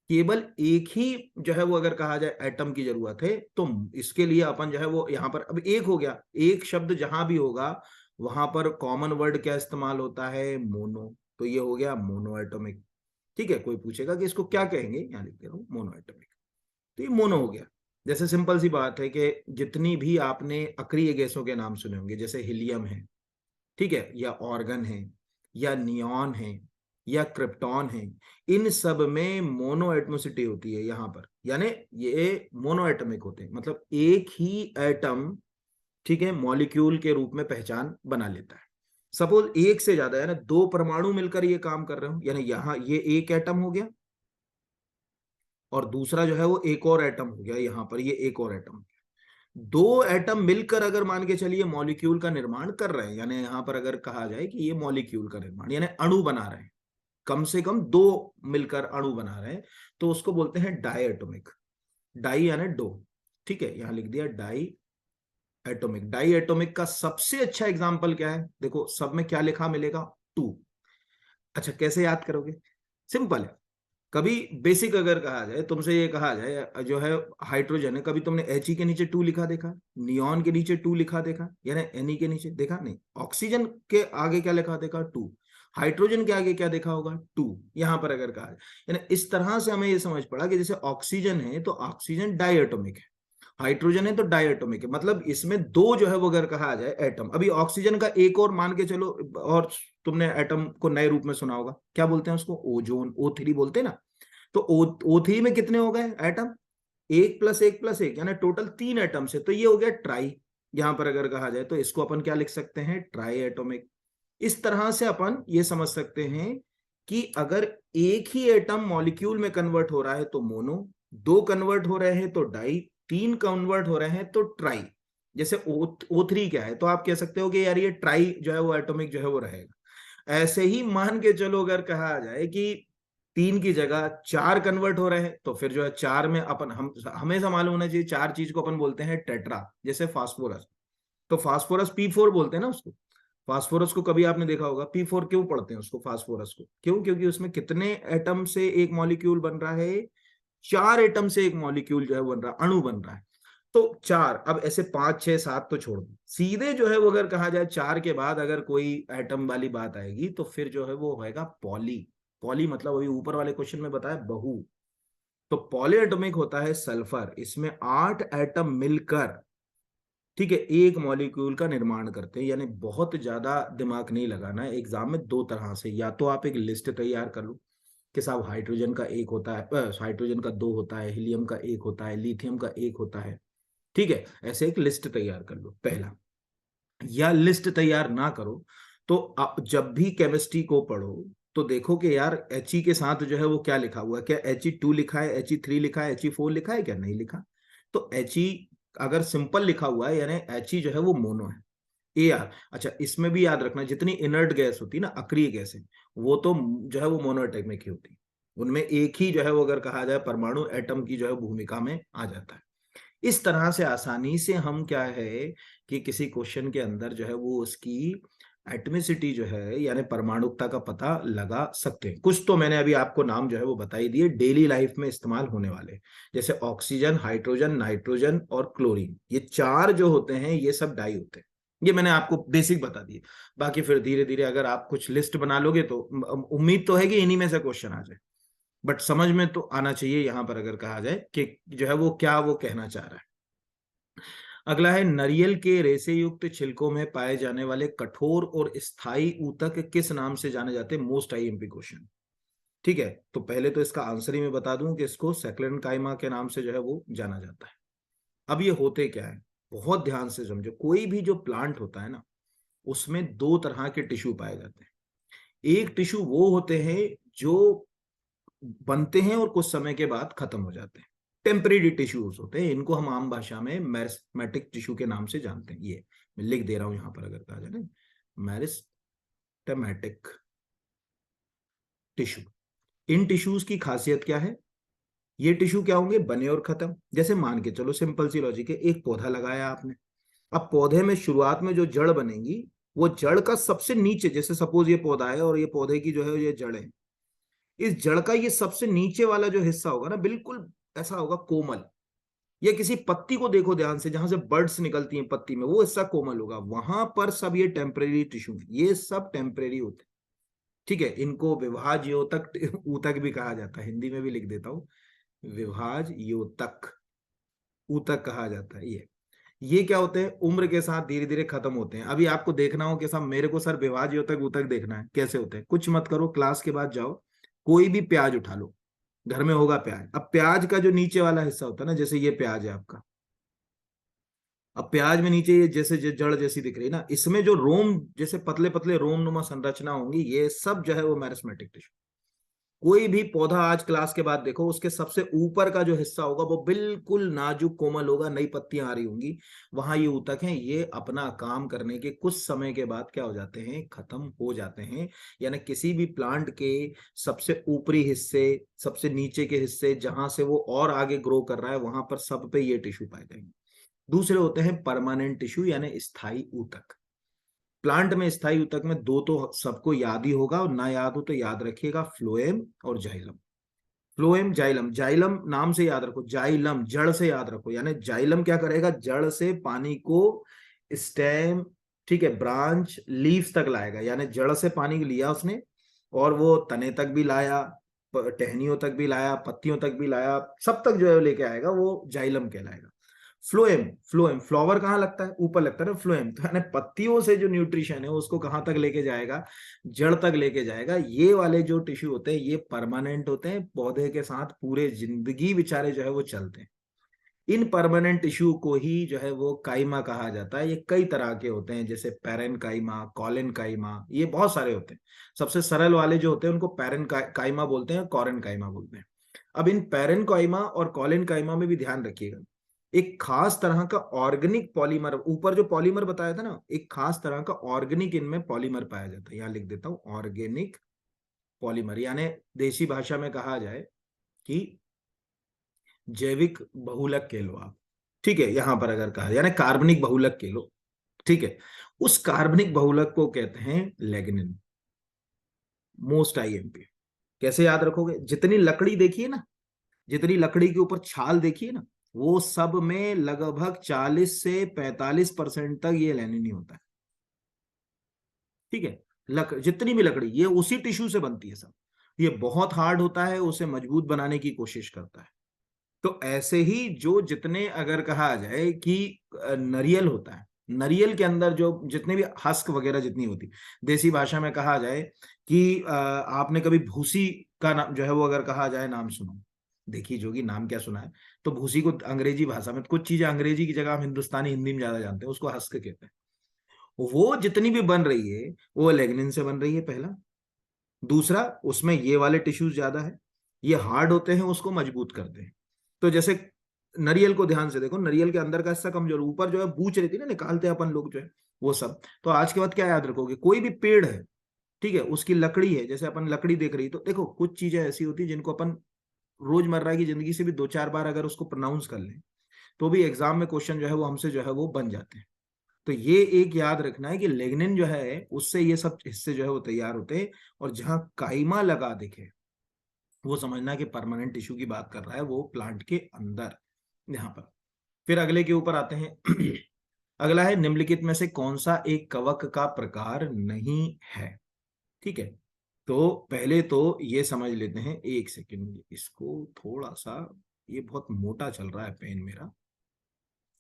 केवल एक ही जो है वो अगर कहा जाए एटम की जरूरत है, तो इसके लिए अपन जो है वो यहाँ पर अब एक हो गया, एक शब्द जहां भी होगा वहां पर कॉमन वर्ड क्या इस्तेमाल होता है, मोनो। तो ये हो गया मोनो एटॉमिक। ठीक है, कोई पूछेगा कि इसको क्या कहेंगे, यहाँ लिख दे रहा हूँ मोनो एटॉमिक। तो ये मोनो हो गया। जैसे सिंपल सी बात है कि जितनी भी आपने अक्रिय गैसों के नाम सुने होंगे, जैसे हीलियम है, ठीक है, या ऑर्गन है, या नियॉन है, या क्रिप्टॉन है, इन सब में मोनो एटमोसिटी होती है यहाँ पर, यानी ये मोनो एटमिक होते हैं, मतलब एक ही एटम, ठीक है, मॉलिक्यूल के रूप में पहचान बना लेता है। सपोज एक से ज्यादा, यानी दो परमाणु मिलकर ये काम कर रहे हो, यानी यहां ये एक एटम हो गया और दूसरा जो है वो एक और एटम हो गया, यहां पर ये एक और एटम, दो एटम मिलकर अगर मान के चलिए मॉलिक्यूल का निर्माण कर रहे हैं, यानी यहां पर अगर कहा जाए कि ये मॉलिक्यूल का निर्माण यानी अणु बना रहे हैं, कम से कम दो मिलकर अणु बना रहे हैं, तो उसको बोलते हैं डाई एटोमिक। डाई यानी दो, ठीक है, यहां लिख दिया डाई एटोमिक। डाई एटोमिक का सबसे अच्छा एग्जाम्पल क्या है, देखो सब में क्या लिखा मिलेगा, टू। अच्छा कैसे याद करोगे, सिंपल है, कभी बेसिक अगर कहा जाए, तुमसे ये कहा जाए जो है हाइड्रोजन है, कभी तुमने He के नीचे टू लिखा देखा, नियॉन के नीचे टू लिखा देखा, यानी Ne के नीचे देखा नहीं, ऑक्सीजन के आगे क्या लिखा देखा, टू, हाइड्रोजन के आगे क्या देखा होगा, टू, यहां पर अगर कहा जाए, यानी इस तरह से हमें ये समझ पड़ा कि जैसे ऑक्सीजन है तो ऑक्सीजन डायटोमिक है, हाइड्रोजन है तो डायटोमिक है, मतलब इसमें दो जो है वो अगर कहा जाए एटम, अभी ऑक्सीजन का एक और मान के चलो, और तुमने एटम को नए रूप में सुना होगा, क्या बोलते हैं उसको, ओजोन, O3 बोलते हैं ना, तो O3 में कितने हो गए एटम, एक प्लस एक प्लस एक, यानी टोटल तीन एटम से, तो ये हो गया ट्राई, यहां पर अगर कहा जाए तो इसको अपन क्या लिख सकते हैं, ट्राई एटोमिक। इस तरह से अपन ये समझ सकते हैं कि अगर एक ही एटम मॉलिक्यूल में कन्वर्ट हो रहा है तो मोनो, दो कन्वर्ट हो रहे हैं तो डाई, तीन कन्वर्ट हो रहे हैं तो ट्राई। जैसे O3 क्या है, तो आप कह सकते हो कि यार ये ट्राई जो है वो एटॉमिक जो है वो रहेगा। ऐसे ही मान के चलो अगर कहा जाए कि तीन की जगह चार कन्वर्ट हो रहे हैं, तो फिर जो है चार में अपन, हम हमेशा मालूम होना चाहिए, चार चीज को अपन बोलते हैं टेट्रा, जैसे फास्फोरस, तो फास्फोरस P4 बोलते हैं ना उसको। फास्फोरस को कभी आपने देखा होगा, P4 क्यों पढ़ते हैं उसको, फास्फोरस को क्यों, क्योंकि उसमें कितने एटम से एक मॉलिक्यूल बन रहा है, चार एटम से एक मॉलिक्यूल जो है बन रहा है, अणु बन रहा है, तो चार, अब ऐसे पांच छह सात तो छोड़ दो, सीधे जो है वो अगर कहा जाए चार के बाद अगर कोई एटम वाली बात आएगी तो फिर जो है वो होएगा पॉली। पॉली मतलब अभी ऊपर वाले क्वेश्चन में बताया बहु, तो पॉली एटॉमिक होता है सल्फर, इसमें आठ एटम मिलकर, ठीक है, एक मॉलिक्यूल का निर्माण करते हैं, यानी बहुत ज्यादा दिमाग नहीं लगाना है एग्जाम में, दो तरह से, या तो आप एक लिस्ट तैयार कर लो कि साहब हाइड्रोजन का एक होता है, हाइड्रोजन का दो होता है, हीलियम का एक होता है, लिथियम का एक होता है, ठीक है, ऐसे एक लिस्ट तैयार कर लो पहला। या लिस्ट तैयार ना करो तो आप जब भी केमिस्ट्री को पढ़ो तो देखो कि यार He के साथ जो है वो क्या लिखा हुआ है, क्या He2 लिखा है, He3 लिखा है, He4 लिखा है, क्या नहीं लिखा, तो He अगर सिंपल लिखा हुआ है यानी He जो है वो मोनो है। Ar, अच्छा इसमें भी याद रखना, जितनी इनर्ट गैस होती है ना, अक्रिय गैस है, वो तो जो है वो मोनोएटॉमिक ही होती है, उनमें एक ही जो है वो अगर कहा जाए परमाणु एटम की जो है भूमिका में आ जाता है। इस तरह से आसानी से हम क्या है कि किसी क्वेश्चन के अंदर जो है वो उसकी एटमिसिटी जो है यानी परमाणुकता का पता लगा सकते हैं। कुछ तो मैंने अभी आपको नाम जो है वो बताई दिए डेली लाइफ में इस्तेमाल होने वाले, जैसे ऑक्सीजन, हाइड्रोजन, नाइट्रोजन और क्लोरीन, ये चार जो होते हैं ये सब डाई होते हैं, ये मैंने आपको बेसिक बता दिए। बाकी फिर धीरे धीरे अगर आप कुछ लिस्ट बना लोगे तो उम्मीद तो है कि इन्हीं में से क्वेश्चन आ जाए, बट समझ में तो आना चाहिए यहां पर अगर कहा जाए कि जो है वो क्या वो कहना चाह रहा है। अगला है, नारियल के रेशे युक्त छिलकों में पाए जाने वाले कठोर और स्थायी ऊतक किस नाम से जाने जाते हैं, मोस्ट आईएमपी क्वेश्चन, ठीक है, तो पहले तो इसका आंसर ही मैं बता दूं कि इसको सेक्लेनकाइमा के नाम से जो है वो जाना जाता है। अब ये होते क्या है, बहुत ध्यान से समझो, कोई भी जो प्लांट होता है ना उसमें दो तरह के टिश्यू पाए जाते हैं। एक टिश्यू वो होते हैं जो बनते हैं और कुछ समय के बाद खत्म हो जाते हैं, टेम्परेरी टिश्यूज होते हैं, इनको हम आम भाषा में मैरिस्टेमेटिक टिश्यू के नाम से जानते हैं। ये मैं लिख दे रहा हूं यहां पर अगर कहा जाए ना, मैरिस्टेमेटिक टिश्यू। इन टिश्यूज की खासियत क्या है, ये टिश्यू क्या होंगे, बने और खत्म। जैसे मान के चलो सिंपल सी लॉजिक है, एक पौधा लगाया आपने, अब पौधे में शुरुआत में जो जड़ बनेगी वो जड़ का सबसे नीचे, जैसे सपोज ये पौधा है और ये पौधे की जो है ये जड़ है, इस जड़ का ये सबसे नीचे वाला जो हिस्सा होगा ना बिल्कुल ऐसा होगा कोमल, या किसी पत्ती को देखो ध्यान से, जहां से बर्ड्स निकलती हैं पत्ती में, वो हिस्सा कोमल होगा, वहां पर सब ये टेम्परेरी टिश्यू है, ये सब टेम्परेरी होते हैं, ठीक है, इनको विभाज योतक ऊतक भी कहा जाता है, हिंदी में भी लिख देता हूं, विभाज योतक ऊतक कहा जाता है ये। ये क्या होते हैं, उम्र के साथ धीरे धीरे खत्म होते हैं। अभी आपको देखना हो कि साहब मेरे को सर विभाज्य ऊतक ऊतक देखना है, कैसे होते हैं, कुछ मत करो, क्लास के बाद जाओ, कोई भी प्याज उठा लो, घर में होगा प्याज। अब प्याज का जो नीचे वाला हिस्सा होता है ना, जैसे ये प्याज है आपका, अब प्याज में नीचे ये जैसे जड़ जैसी दिख रही है ना, इसमें जो रोम जैसे पतले पतले रोम नुमा संरचना होंगी, ये सब जो है वो मैरिस्मेटिक टिश्यू। कोई भी पौधा आज क्लास के बाद देखो, उसके सबसे ऊपर का जो हिस्सा होगा वो बिल्कुल नाजुक कोमल होगा, नई पत्तियां आ रही होंगी, वहां ये ऊतक हैं। ये अपना काम करने के कुछ समय के बाद क्या हो जाते हैं, खत्म हो जाते हैं। यानी किसी भी प्लांट के सबसे ऊपरी हिस्से, सबसे नीचे के हिस्से, जहां से वो और आगे ग्रो कर रहा है, वहां पर सब पे ये टिश्यू पाए जाएंगे। दूसरे होते हैं परमानेंट टिश्यू, यानी स्थायी ऊतक। प्लांट में स्थायी ऊतक में दो तो सबको याद ही होगा, और ना याद हो तो याद रखिएगा, फ्लोएम और जाइलम। फ्लोएम जाइलम, जाइलम नाम से याद रखो, जाइलम जड़ से याद रखो, यानी जाइलम क्या करेगा, जड़ से पानी को स्टेम, ठीक है, ब्रांच, लीव्स तक लाएगा। यानी जड़ से पानी लिया उसने, और वो तने तक भी लाया, टहनियों तक भी लाया, पत्तियों तक भी लाया, सब तक जो है लेके आएगा, वो जाइलम कहलाएगा। फ्लोएम, फ्लोएम फ्लावर कहाँ लगता है, ऊपर लगता है ना फ्लोएम, तो यानी पत्तियों से जो न्यूट्रिशन है उसको कहाँ तक लेके जाएगा, जड़ तक लेके जाएगा। ये वाले जो टिश्यू होते हैं ये परमानेंट होते हैं, पौधे के साथ पूरे जिंदगी बेचारे जो है वो चलते हैं। इन परमानेंट टिश्यू को ही जो है वो काइमा कहा जाता है। ये कई तरह के होते हैं, जैसे पैरेन काइमा, कॉलन काइमा, ये बहुत सारे होते हैं। सबसे सरल वाले जो होते हैं उनको पैरेन काइमा बोलते हैं, कॉरन काइमा बोलते हैं। अब इन पैरेन काइमा और कॉलन काइमा में भी ध्यान रखिएगा, एक खास तरह का ऑर्गेनिक पॉलीमर, ऊपर जो पॉलीमर बताया था ना, एक खास तरह का ऑर्गेनिक इनमें पॉलीमर पाया जाता है। यहां लिख देता हूं, ऑर्गेनिक पॉलीमर, यानी देसी भाषा में कहा जाए कि जैविक बहुलक कह लो आप, ठीक है, यहां पर अगर कहा यानी कार्बनिक बहुलक कह लो, ठीक है। उस कार्बनिक बहुलक को कहते हैं लेग्निन। मोस्ट आईएमपी कैसे याद रखोगे, जितनी लकड़ी देखिए ना, जितनी लकड़ी के ऊपर छाल देखिए ना, वो सब में लगभग 40 से 45% तक ये लेनिन ही होता है, ठीक है। जितनी भी लकड़ी ये उसी टिश्यू से बनती है सब। ये बहुत हार्ड होता है, उसे मजबूत बनाने की कोशिश करता है। तो ऐसे ही जो जितने अगर कहा जाए कि नरियल होता है, नरियल के अंदर जो जितने भी हस्क वगैरह जितनी होती, देसी भाषा में कहा जाए कि आपने कभी भूसी का नाम जो है वो अगर कहा जाए, नाम सुनो, देखिए जोगी नाम क्या सुना है, तो भूसी को अंग्रेजी भाषा में, कुछ चीजें अंग्रेजी की जगह हम हिंदुस्तानी हिंदी में ज्यादा जानते हैं, उसको हस्क कहते हैं। वो जितनी भी बन रही है वो लेग्निन से बन रही है, पहला। दूसरा, उसमें ये वाले टिश्यूज ज्यादा है, ये हार्ड होते हैं, उसको मजबूत करते हैं। तो जैसे नरियल को ध्यान से देखो, नरियल के अंदर का हिस्सा कमजोर, ऊपर जो है बूच रहती है ना, निकालते हैं अपन लोग जो है वो सब। तो आज के बाद क्या याद रखोगे, कोई भी पेड़ है, ठीक है, उसकी लकड़ी है, जैसे अपन लकड़ी देख रही, तो देखो कुछ चीजें ऐसी होती है जिनको अपन रोजमर्रा की जिंदगी से भी दो चार बार अगर उसको प्रोनाउंस कर लें, तो भी एग्जाम में क्वेश्चन जो है वो हमसे जो है वो बन जाते हैं। तो ये एक याद रखना है कि लेग्निन जो है उससे ये सब हिस्से जो है वो तैयार होते हैं। और जहां काइमा लगा दिखे, वो समझना कि परमानेंट टिश्यू की बात कर रहा है, वो प्लांट के अंदर, यहाँ पर। फिर अगले के ऊपर आते हैं। अगला है, निम्नलिखित में से कौन सा एक कवक का प्रकार नहीं है, ठीक है। तो पहले तो ये समझ लेते हैं, एक सेकंड इसको थोड़ा सा, ये बहुत मोटा चल रहा है पेन मेरा,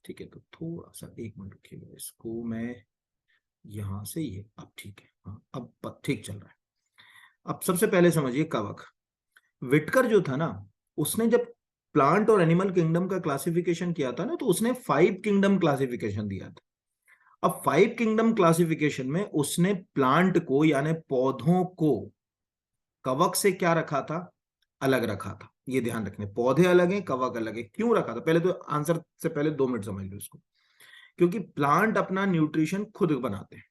ठीक है, तो थोड़ा सा 1 मिनट रखिएगा, इसको मैं यहां से, ये अब ठीक है, हाँ अब ठीक चल रहा है। अब सबसे पहले समझिए कवक। विटकर जो था ना, उसने जब प्लांट और एनिमल किंगडम का क्लासिफिकेशन किया था ना, तो उसने 5 किंगडम क्लासिफिकेशन दिया था। अब 5 किंगडम क्लासिफिकेशन में उसने प्लांट को यानी पौधों को कवक से क्या रखा था, अलग रखा था। ये ध्यान रखने, पौधे अलग हैं, कवक अलग है। क्यों रखा था, पहले तो आंसर से पहले 2 मिनट समझ लो इसको। क्योंकि प्लांट अपना न्यूट्रिशन खुद बनाते हैं,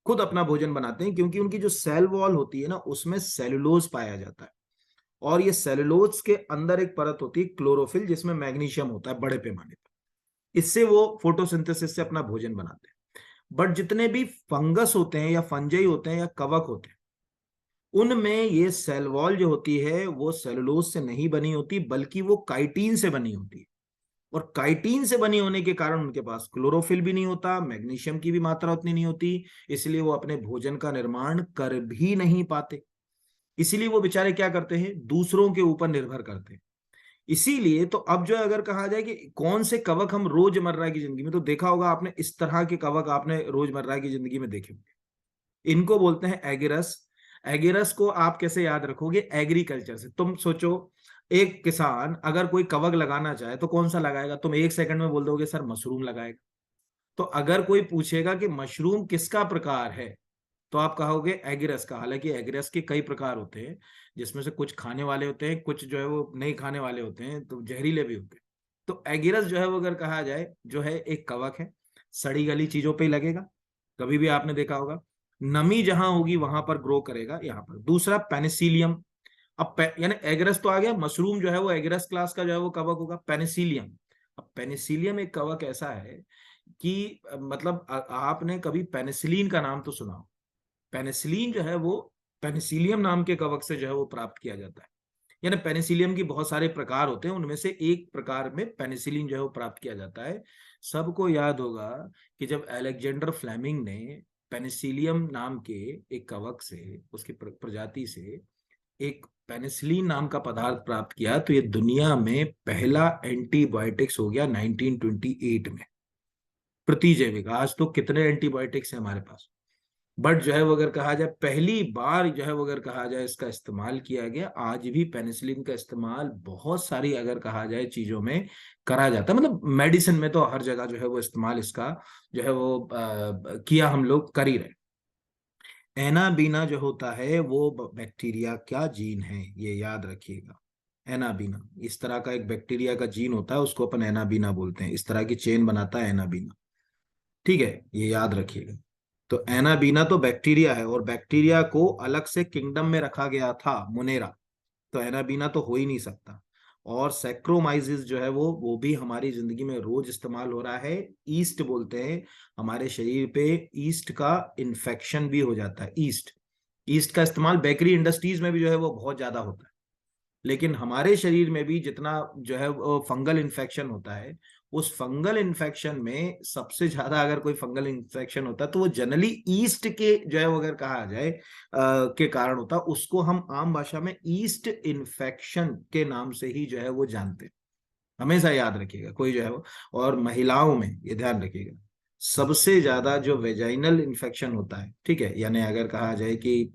खुद अपना भोजन बनाते हैं, क्योंकि उनकी जो सेल वॉल होती है ना, उसमें सेलुलोज पाया जाता है। और ये सेलुलोज के अंदर एक परत होती है क्लोरोफिल, जिसमें मैग्नीशियम होता है बड़े पैमाने पर। इससे वो फोटोसिंथेसिस से अपना भोजन बनाते हैं। बट जितने भी फंगस होते हैं या फंजाई होते हैं या कवक होते हैं, उनमें ये सेल वॉल जो होती है वो सेलुलोज से नहीं बनी होती, बल्कि वो काइटिन से बनी होती है। और काइटिन से बनी होने के कारण उनके पास क्लोरोफिल भी नहीं होता, मैग्नीशियम की भी मात्रा उतनी नहीं होती, इसलिए वो अपने भोजन का निर्माण कर भी नहीं पाते। इसीलिए वो बेचारे क्या करते हैं, दूसरों के ऊपर निर्भर करते हैं। इसीलिए तो अब जो अगर कहा जाए कि कौन से कवक हम रोजमर्रा की जिंदगी में, तो देखा होगा आपने इस तरह के कवक आपने रोजमर्रा की जिंदगी में देखे होंगे, इनको बोलते हैं एगिरस। एगिरस को आप कैसे याद रखोगे? एग्रीकल्चर से। तुम सोचो, एक किसान अगर कोई कवक लगाना चाहे तो कौन सा लगाएगा? तुम एक सेकंड में बोल दोगे सर मशरूम लगाएगा। तो अगर कोई पूछेगा कि मशरूम किसका प्रकार है, तो आप कहोगे एगिरस का। हालांकि एगिरस के कई प्रकार होते हैं, जिसमें से कुछ खाने वाले होते हैं, कुछ जो है वो नहीं खाने वाले होते हैं, तो जहरीले भी होते हैं। तो एगिरस जो है वो अगर कहा जाए जो है एक कवक है, सड़ी गली चीजों पे ही लगेगा, कभी भी आपने देखा होगा, नमी जहां होगी वहां पर ग्रो करेगा। यहाँ पर दूसरा पेनिसिलियम। अब यानी एगरस तो आ गया, मशरूम जो है वो एगरस क्लास का जो है वो कवक होगा। पेनिसिलियम, अब पेनिसिलियम एक कवक ऐसा है कि मतलब आपने कभी पेनिसिलिन का नाम तो सुना हो। पेनिसिलिन जो है वो पेनिसिलियम नाम के कवक से जो है वो प्राप्त किया जाता है। यानी पेनिसिलियम की बहुत सारे प्रकार होते हैं, उनमें से एक प्रकार में पेनिसिलिन जो है वो प्राप्त किया जाता है। सबको याद होगा कि जब अलेक्जेंडर फ्लेमिंग ने पेनिसिलियम नाम के एक कवक से, उसकी प्रजाति से एक पेनिसिलिन नाम का पदार्थ प्राप्त किया, तो ये दुनिया में पहला एंटीबायोटिक्स हो गया 1928 में, प्रतिजैविक। आज तो कितने एंटीबायोटिक्स हैं हमारे पास, बट जो है वो अगर कहा जाए पहली बार जो है वो अगर कहा जाए इसका इस्तेमाल किया गया। आज भी पेनिसिलिन का इस्तेमाल बहुत सारी अगर कहा जाए चीजों में करा जाता है, मतलब मेडिसिन में तो हर जगह जो है वो इस्तेमाल इसका जो है वो किया हम लोग कर ही रहे। एनाबीना जो होता है वो बैक्टीरिया का जीन है, ये याद रखिएगा। एनाबीना इस तरह का एक बैक्टीरिया का जीन होता है, उसको अपन एनाबीना बोलते हैं, इस तरह की चेन बनाता है एनाबीना। ठीक है, ये याद रखिएगा। तो एनाबीना तो बैक्टीरिया है, और बैक्टीरिया को अलग से किंगडम में रखा गया था, मोनेरा। तो एनाबीना तो हो ही नहीं सकता। और सैक्रोमाइसिस जो है वो भी हमारी जिंदगी में रोज इस्तेमाल हो रहा है। ईस्ट बोलते हैं, हमारे शरीर पे ईस्ट का इन्फेक्शन भी हो जाता है। ईस्ट, ईस्ट का इस्तेमाल बेकरी इंडस्ट्रीज में भी जो है वो बहुत ज्यादा होता है। लेकिन हमारे शरीर में भी जितना जो है वो फंगल इन्फेक्शन होता है, उस फंगल इन्फेक्शन में सबसे ज्यादा अगर कोई फंगल इन्फेक्शन होता है तो वो जनरली ईस्ट के जो है वो अगर कहा जाए के कारण होता है। उसको हम आम भाषा में ईस्ट इन्फेक्शन के नाम से ही जो है वो जानते हैं। हमेशा याद रखिएगा कोई जो है वो। और महिलाओं में ये ध्यान रखिएगा, सबसे ज्यादा जो वेजाइनल इन्फेक्शन होता है, ठीक है, यानी अगर कहा जाए कि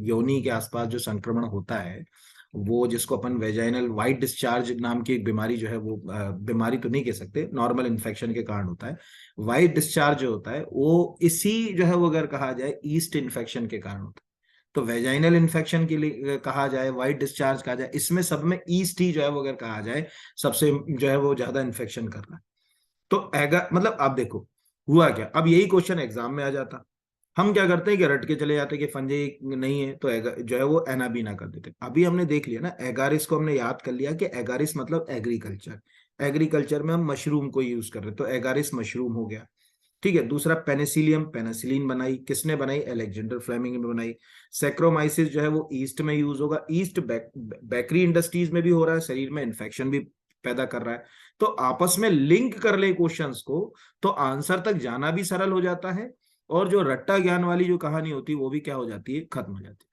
योनि के आसपास जो संक्रमण होता है, वो जिसको अपन वेजाइनल वाइट डिस्चार्ज नाम की एक बीमारी जो है वो बीमारी तो नहीं कह सकते, नॉर्मल इन्फेक्शन के कारण होता है। वाइट डिस्चार्ज जो होता है वो इसी जो है वो अगर कहा जाए ईस्ट इन्फेक्शन के कारण होता है। तो वेजाइनल इन्फेक्शन के लिए कहा जाए, वाइट डिस्चार्ज कहा जाए, इसमें सब में ईस्ट ही जो है वो अगर कहा जाए सबसे जो है वो ज्यादा इन्फेक्शन कर रहा है। तो एगा मतलब आप देखो हुआ क्या, अब यही क्वेश्चन एग्जाम में आ जाता, हम क्या करते हैं कि रट के चले जाते हैं कि फंजे नहीं है तो जो है वो एनाबीना कर देते। अभी हमने देख लिया ना, एगारिस को हमने याद कर लिया कि एगारिस मतलब एग्रीकल्चर। एग्रीकल्चर में हम मशरूम को यूज कर रहे हैं, तो एगारिस मशरूम हो गया। ठीक है, दूसरा पेनिसिलियम, पेनिसिलिन बनाई किसने बनाई? अलेक्जेंडर फ्लेमिंग ने बनाई। सैक्रोमाइसिस जो है वो ईस्ट में यूज होगा। ईस्ट बेकरी इंडस्ट्रीज में भी हो रहा है, शरीर में इन्फेक्शन भी पैदा कर रहा है। तो आपस में लिंक कर ले क्वेश्चंस को, तो आंसर तक जाना भी सरल हो जाता है, और जो रट्टा ज्ञान वाली जो कहानी होती है वो भी क्या हो जाती है, खत्म हो जाती है।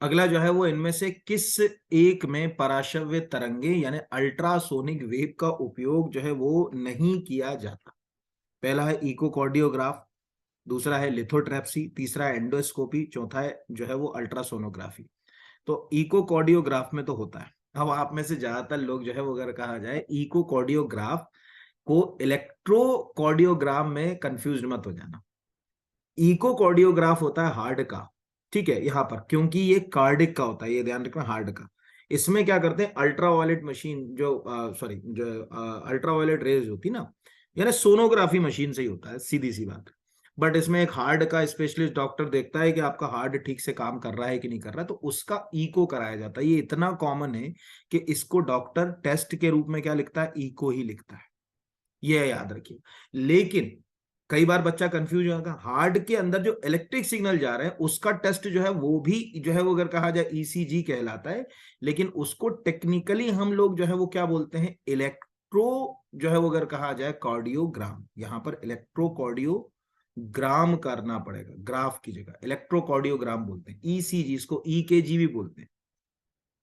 अगला जो है वो इनमें से किस एक में पराश्रव्य तरंगे यानी अल्ट्रासोनिक वेव का उपयोग जो है वो नहीं किया जाता? पहला है इकोकार्डियोग्राफ, दूसरा है लिथोट्रैप्सी, तीसरा है एंडोस्कोपी, चौथा है जो है वो अल्ट्रासोनोग्राफी। तो इकोकार्डियोग्राफ में तो होता है। अब आप में से ज्यादातर लोग जो है वो अगर कहा जाए इकोकार्डियोग्राफ को इलेक्ट्रोकार्डियोग्राम में कंफ्यूज मत हो जाना। इकोकार्डियोग्राफ होता है हार्ट का, ठीक है, यहाँ पर क्योंकि ये कार्डिक का होता है, ये ध्यान रखना, हार्ट का। इसमें क्या करते हैं, अल्ट्रावायलेट मशीन जो सॉरी जो अल्ट्रावायलेट रेज होती ना, यानी सोनोग्राफी मशीन से ही होता है, सीधी सी बात। बट इसमें एक हार्ट का स्पेशलिस्ट डॉक्टर देखता है कि आपका हार्ट ठीक से काम कर रहा है कि नहीं कर रहा है, तो उसका इको कराया जाता है। ये इतना कॉमन है कि इसको डॉक्टर टेस्ट के रूप में क्या लिखता है, इको ही लिखता है, ये याद रखिए। लेकिन कई बार बच्चा कंफ्यूज होगा, हार्ट के अंदर जो इलेक्ट्रिक सिग्नल जा रहे हैं उसका टेस्ट जो है वो भी जो है वो अगर कहा जाए ईसीजी कहलाता है। लेकिन उसको टेक्निकली हम लोग जो है वो क्या बोलते हैं, इलेक्ट्रो जो है वो अगर कहा जाए कार्डियोग्राम। यहां पर इलेक्ट्रोकार्डियोग्राम करना पड़ेगा, ग्राफ की जगह इलेक्ट्रोकार्डियोग्राम बोलते हैं। ईसीजी, इसको ईकेजी भी बोलते हैं।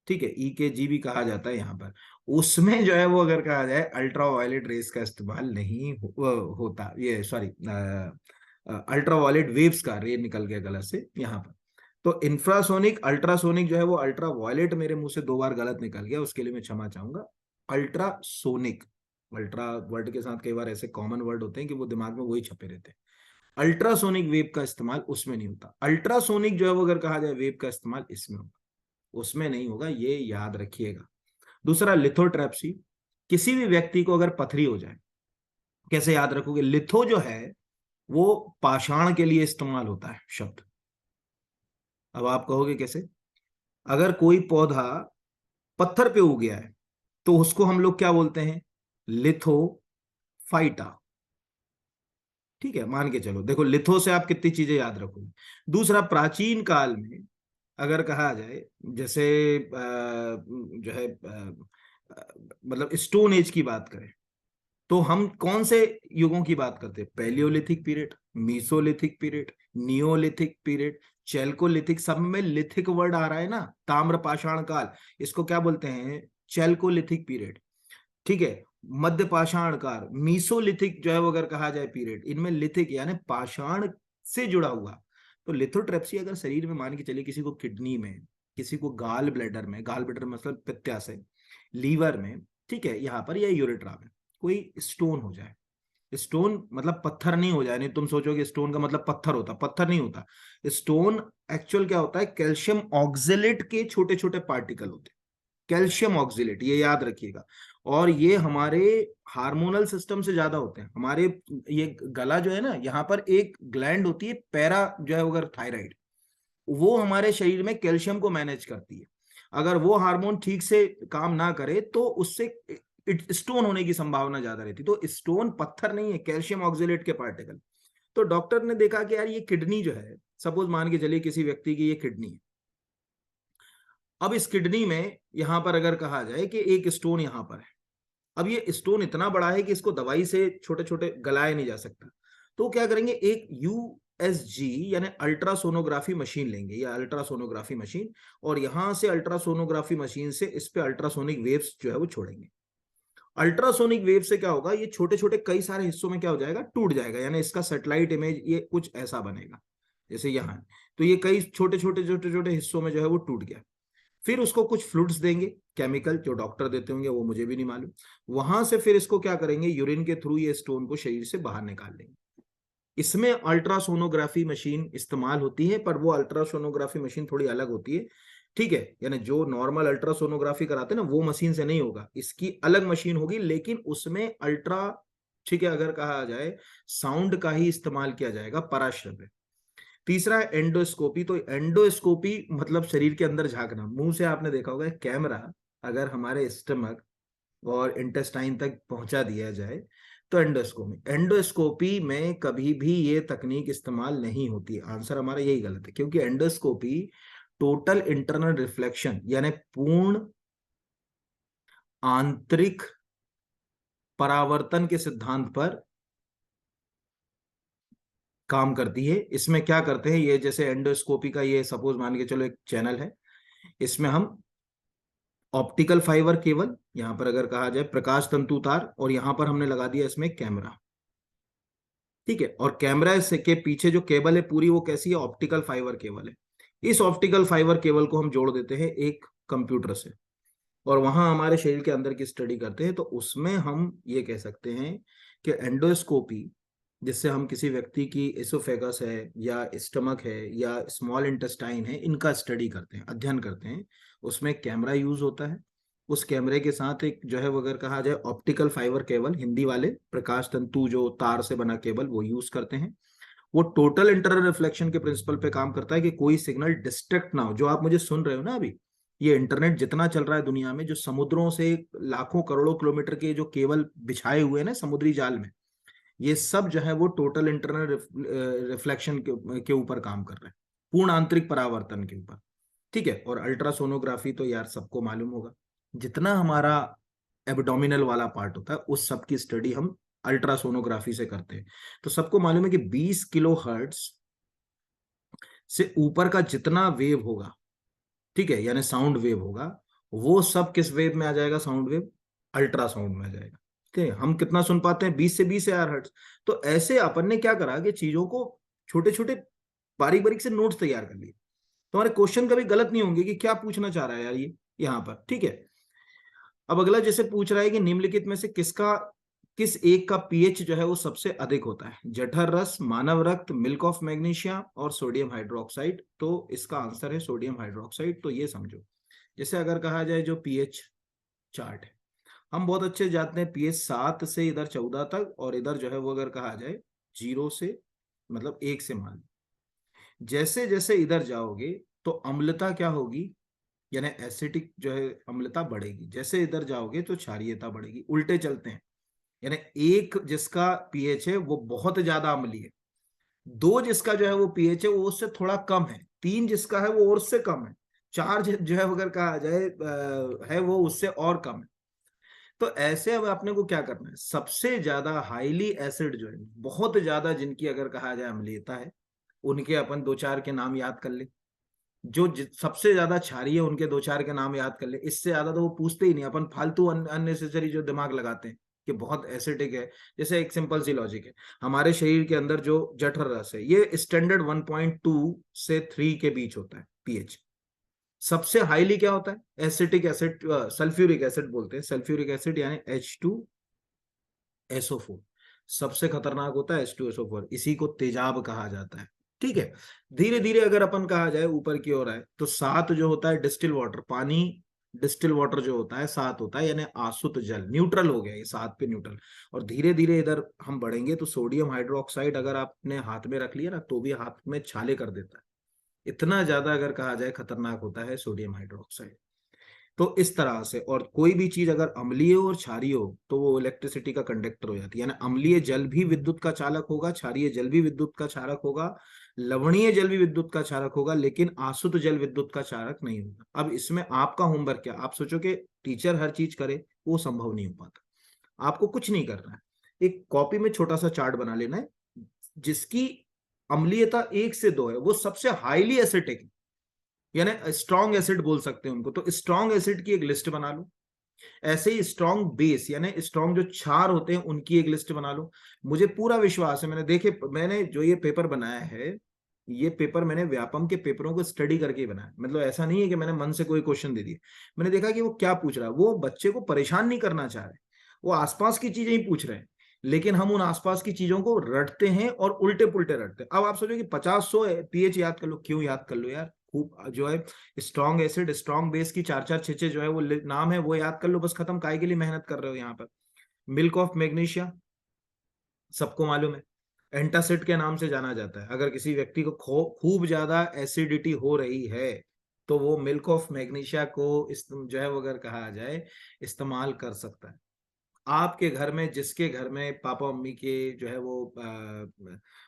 ठीक है, EKG भी कहा जाता है यहाँ पर। उसमें जो है वो अगर कहा जाए अल्ट्रा वायलेट रेस का इस्तेमाल नहीं होता, ये सॉरी अल्ट्रा वायलेट वेव्स का, रे निकल गया गलत से यहाँ पर। तो इंफ्रासोनिक अल्ट्रासोनिक जो है वो अल्ट्रा वायलेट मेरे मुंह से 2 बार गलत निकल गया, उसके लिए मैं क्षमा चाहूंगा। अल्ट्रासोनिक, अल्ट्रा वर्ड के साथ कई बार ऐसे कॉमन वर्ड होते हैं कि वो दिमाग में वही छपे रहते हैं। अल्ट्रासोनिक वेव का इस्तेमाल उसमें नहीं होता। अल्ट्रासोनिक जो है वो अगर कहा जाए वेव का इस्तेमाल इसमें होगा, उसमें नहीं होगा, ये याद रखिएगा। दूसरा लिथोट्रैप्सी, किसी भी व्यक्ति को अगर पथरी हो जाए, कैसे याद रखोगे? लिथो जो है वो पाषाण के लिए इस्तेमाल होता है शब्द। अब आप कहोगे कैसे? अगर कोई पौधा पत्थर पे उग गया है तो उसको हम लोग क्या बोलते हैं? लिथोफाइटा। ठीक है, मान के चलो, देखो लिथो से आप कितनी चीजें याद रखोगे। दूसरा, प्राचीन काल में अगर कहा जाए, जैसे जो है मतलब स्टोन एज की बात करें, तो हम कौन से युगों की बात करते हैं? Palaeolithic period, Mesolithic period, Neolithic period, Chalcolithic, सब में लिथिक वर्ड आ रहा है ना। ताम्र पाषाण काल, इसको क्या बोलते हैं? Chalcolithic period. ठीक है, मध्य पाषाण काल, मीसोलिथिक जो है वो अगर कहा जाए पीरियड, इनमें लिथिक यानी पाषाण से जुड़ा हुआ। तो लिथोट्रेप्सी अगर शरीर में मान के चलिए, किसी को किडनी में, किसी को गाल ब्लैडर में, गाल ब्लैडर मतलब पित्ताशय, लीवर में, ठीक है, यहाँ पर या यूरेट्रा में कोई स्टोन हो जाए, स्टोन मतलब पत्थर नहीं हो जाए, नहीं तुम सोचोगे स्टोन का मतलब पत्थर होता, पत्थर नहीं होता। स्टोन एक्चुअल क्या होता है? कैल्शियम ऑक्जेलेट के छोटे छोटे पार्टिकल होते हैं, कैल्शियम ऑक्जेलेट, ये याद रखिएगा। और ये हमारे हार्मोनल सिस्टम से ज्यादा होते हैं। हमारे ये गला जो है ना, यहाँ पर एक ग्लैंड होती है पैरा जो है अगर थायराइड, वो हमारे शरीर में कैल्शियम को मैनेज करती है। अगर वो हार्मोन ठीक से काम ना करे तो उससे स्टोन होने की संभावना ज्यादा रहती। तो स्टोन पत्थर नहीं है, कैल्शियम ऑक्जेलेट के पार्टिकल। तो डॉक्टर ने देखा कि यार ये किडनी जो है, सपोज मान के चलिए किसी व्यक्ति की ये किडनी है। अब इस किडनी में यहां पर अगर कहा जाए कि एक स्टोन यहां पर है, अब ये स्टोन इतना बड़ा है कि इसको दवाई से छोटे छोटे गलाया नहीं जा सकता। तो क्या करेंगे? एक USG यानी अल्ट्रासोनोग्राफी मशीन लेंगे, या अल्ट्रासोनोग्राफी मशीन, और यहां से अल्ट्रासोनोग्राफी मशीन से इस पे अल्ट्रासोनिक वेव्स जो है वो छोड़ेंगे। अल्ट्रासोनिक वेव से क्या होगा? ये छोटे छोटे कई सारे हिस्सों में क्या हो जाएगा? टूट जाएगा, यानी इसका सैटेलाइट इमेज ये कुछ ऐसा बनेगा जैसे यहाँ है। तो ये कई छोटे छोटे छोटे छोटे हिस्सों में जो है वो टूट गया। फिर उसको कुछ फ्लूइड्स देंगे, केमिकल जो डॉक्टर देते होंगे, वो मुझे भी नहीं मालूम। वहां से फिर इसको क्या करेंगे? यूरिन के थ्रू ये स्टोन को शरीर से बाहर निकाल लेंगे। इसमें अल्ट्रासोनोग्राफी मशीन इस्तेमाल होती है, पर वो अल्ट्रासोनोग्राफी मशीन थोड़ी अलग होती है। ठीक है, यानी जो नॉर्मल अल्ट्रासोनोग्राफी कराते हैं ना, वो मशीन से नहीं होगा, इसकी अलग मशीन होगी, लेकिन उसमें अल्ट्रा, ठीक है, अगर कहा जाए साउंड का ही इस्तेमाल किया जाएगा, पराश्रव्य। तीसरा है एंडोस्कोपी। तो एंडोस्कोपी मतलब शरीर के अंदर झांकना। मुंह से आपने देखा होगा कैमरा अगर हमारे स्टमक और इंटेस्टाइन तक पहुंचा दिया जाए तो एंडोस्कोपी, एंडोस्कोपी में कभी भी ये तकनीक इस्तेमाल नहीं होती। आंसर हमारा यही गलत है, क्योंकि एंडोस्कोपी टोटल इंटरनल रिफ्लेक्शन यानी पूर्ण आंतरिक परावर्तन के सिद्धांत पर काम करती है। इसमें क्या करते हैं? ये जैसे एंडोस्कोपी का ये सपोज मान के चलो एक चैनल है, इसमें हम ऑप्टिकल फाइबर केबल, यहां पर अगर कहा जाए प्रकाश तंतु तार, और यहां पर हमने लगा दिया इसमें कैमरा। ठीक है, और कैमरा से के पीछे जो केबल है पूरी, वो कैसी है? ऑप्टिकल फाइबर केबल है। इस ऑप्टिकल फाइबर केबल को हम जोड़ देते हैं एक कंप्यूटर से, और वहां हमारे शरीर के अंदर की स्टडी करते हैं। तो उसमें हम ये कह सकते हैं कि एंडोस्कोपी, जिससे हम किसी व्यक्ति की एसोफेगस है या स्टमक है या स्मॉल इंटेस्टाइन है, इनका स्टडी करते हैं, अध्ययन करते हैं। उसमें कैमरा यूज होता है, उस कैमरे के साथ एक जो है वो अगर कहा जाए ऑप्टिकल फाइबर केबल, हिंदी वाले प्रकाश तंतु जो तार से बना केबल, वो यूज करते हैं। वो टोटल इंटरनल रिफ्लेक्शन के प्रिंसिपल पे काम करता है कि कोई सिग्नल डिस्ट्रैक्ट ना हो। जो आप मुझे सुन रहे हो ना अभी, ये इंटरनेट जितना चल रहा है दुनिया में, जो समुद्रों से लाखों करोड़ों किलोमीटर के जो केबल बिछाए हुए हैं ना समुद्री जाल में, ये सब जो है वो टोटल इंटरनल रिफ्लेक्शन के ऊपर काम कर रहे हैं, पूर्ण आंतरिक परावर्तन के ऊपर। ठीक है, और अल्ट्रासोनोग्राफी तो यार सबको मालूम होगा, जितना हमारा एब्डोमिनल वाला पार्ट होता है उस सब की स्टडी हम अल्ट्रासोनोग्राफी से करते हैं। तो सबको मालूम है कि 20 किलो हर्ट्ज से ऊपर का जितना वेव होगा, ठीक है, यानी साउंड वेव होगा, वो सब किस वेव में आ जाएगा? साउंड वेव, अल्ट्रासाउंड में आ जाएगा। ठीक है, हम कितना सुन पाते हैं? 20 से 20 AR। तो ऐसे अपन ने क्या करा कि चीजों को छोटे छोटे बारीक बारीक से नोट्स तैयार कर लिए। तुम्हारे क्वेश्चन कभी गलत नहीं होंगे कि क्या पूछना चाह रहा है यार ये यहाँ पर। ठीक है, अब अगला जैसे पूछ रहा है कि निम्नलिखित में से किस एक का पीएच जो है वो सबसे अधिक होता है? जठर रस, मानव रक्त, मिल्क ऑफ मैग्नीशिया और सोडियम हाइड्रोक्साइड। तो इसका आंसर है सोडियम हाइड्रोक्साइड। तो ये समझो, जैसे अगर कहा जाए जो पीएच चार्ट है, हम बहुत अच्छे जाते हैं पीएच 7 से इधर 14 तक, और इधर जो है वो अगर कहा जाए 0 से मतलब 1 से मान लो। जैसे जैसे इधर जाओगे तो अम्लता क्या होगी, यानी एसिडिक जो है अम्लता बढ़ेगी। जैसे इधर जाओगे तो क्षारीयता बढ़ेगी, उल्टे चलते हैं। यानी एक जिसका पीएच है वो बहुत ज्यादा अम्लीय है, 2 जिसका जो है वो पीएच है वो उससे थोड़ा कम है, 3 जिसका है वो और उससे कम है, 4 जो है अगर कहा जाए है वो उससे और कम है। तो ऐसे अब अपने को क्या करना है? सबसे ज्यादा हाईली एसिड जो है, बहुत ज्यादा जिनकी अगर कहा जाए अम्लीयता है, उनके अपन 2-4 के नाम याद कर ले। जो सबसे ज्यादा क्षारीय है उनके 2-4 के नाम याद कर ले। इससे ज्यादा तो वो पूछते ही नहीं, अपन फालतू अननेसेसरी जो दिमाग लगाते हैं कि बहुत एसिडिक है। जैसे एक सिंपल सी लॉजिक है, हमारे शरीर के अंदर जो जठर रस है ये स्टैंडर्ड 1.2 से 3 के बीच होता है पीएच। सबसे हाईली क्या होता है? एसिटिक एसिड, सल्फ्यूरिक एसिड बोलते हैं, सल्फ्यूरिक एसिड यानी H2SO4। सबसे खतरनाक होता है H2SO4, इसी को तेजाब कहा जाता है। ठीक है, धीरे धीरे अगर अपन कहा जाए ऊपर की ओर आए तो 7 जो होता है डिस्टिल वाटर, पानी डिस्टिल वाटर जो होता है 7 होता है, यानी आसुत जल, न्यूट्रल हो गया ये 7 पे न्यूट्रल। और धीरे धीरे इधर हम बढ़ेंगे तो सोडियम हाइड्रोक्साइड अगर आपने हाथ में रख लिया ना तो भी हाथ में छाले कर देता है, इतना ज्यादा अगर कहा जाए खतरनाक होता है सोडियम हाइड्रोक्साइड। तो इस तरह से, और कोई भी चीज अगर अम्लीय और क्षारीय हो तो वो इलेक्ट्रिसिटी का कंडक्टर हो जाती है। यानी अम्लीय जल भी विद्युत का चालक होगा, क्षारीय जल भी विद्युत का चालक होगा, लवणीय जल भी विद्युत का चालक होगा, लेकिन आसुत जल विद्युत का चालक नहीं होगा। अब इसमें आपका होमवर्क क्या? आप सोचो कि टीचर हर चीज करे, वो संभव नहीं हो पाता। आपको कुछ नहीं करना है, एक कॉपी में छोटा सा चार्ट बना लेना है जिसकी अम्लीयता 1 से 2 है, वो सबसे हाईली एसिटिक है, यानी स्ट्रॉन्ग एसिड बोल सकते हैं उनको। तो स्ट्रॉन्ग एसिड की एक लिस्ट बना लो। ऐसे ही स्ट्रॉन्ग बेस यानी स्ट्रॉन्ग जो क्षार होते हैं उनकी एक लिस्ट बना लो। मुझे पूरा विश्वास है, मैंने जो ये पेपर बनाया है, ये पेपर मैंने व्यापम के पेपरों को स्टडी करके ही बनाया। मतलब ऐसा नहीं है कि मैंने मन से कोई क्वेश्चन दे दिए। मैंने देखा कि वो क्या पूछ रहा है, वो बच्चे को परेशान नहीं करना चाह रहे, वो आसपास की चीजें ही पूछ रहे हैं, लेकिन हम उन आसपास की चीजों को रटते हैं और उल्टे पुल्टे रटते हैं। अब आप सोचो कि 50-100 पीएच याद कर लो, क्यों याद कर लो यार? खूब जो है स्ट्रॉन्ग एसिड, स्ट्रॉन्ग बेस की 4-4 6-6 जो है वो नाम है, वो याद कर लो बस, खत्म। काय के लिए मेहनत कर रहे हो यहाँ पर? मिल्क ऑफ मैग्नीशिया सबको मालूम है, एंटासिड के नाम से जाना जाता है। अगर किसी व्यक्ति को खूब ज्यादा एसिडिटी हो रही है तो वो मिल्क ऑफ मैग्नीशिया को जो है वो अगर कहा जाए इस्तेमाल कर सकता है। आपके घर में, जिसके घर में पापा मम्मी के जो है वो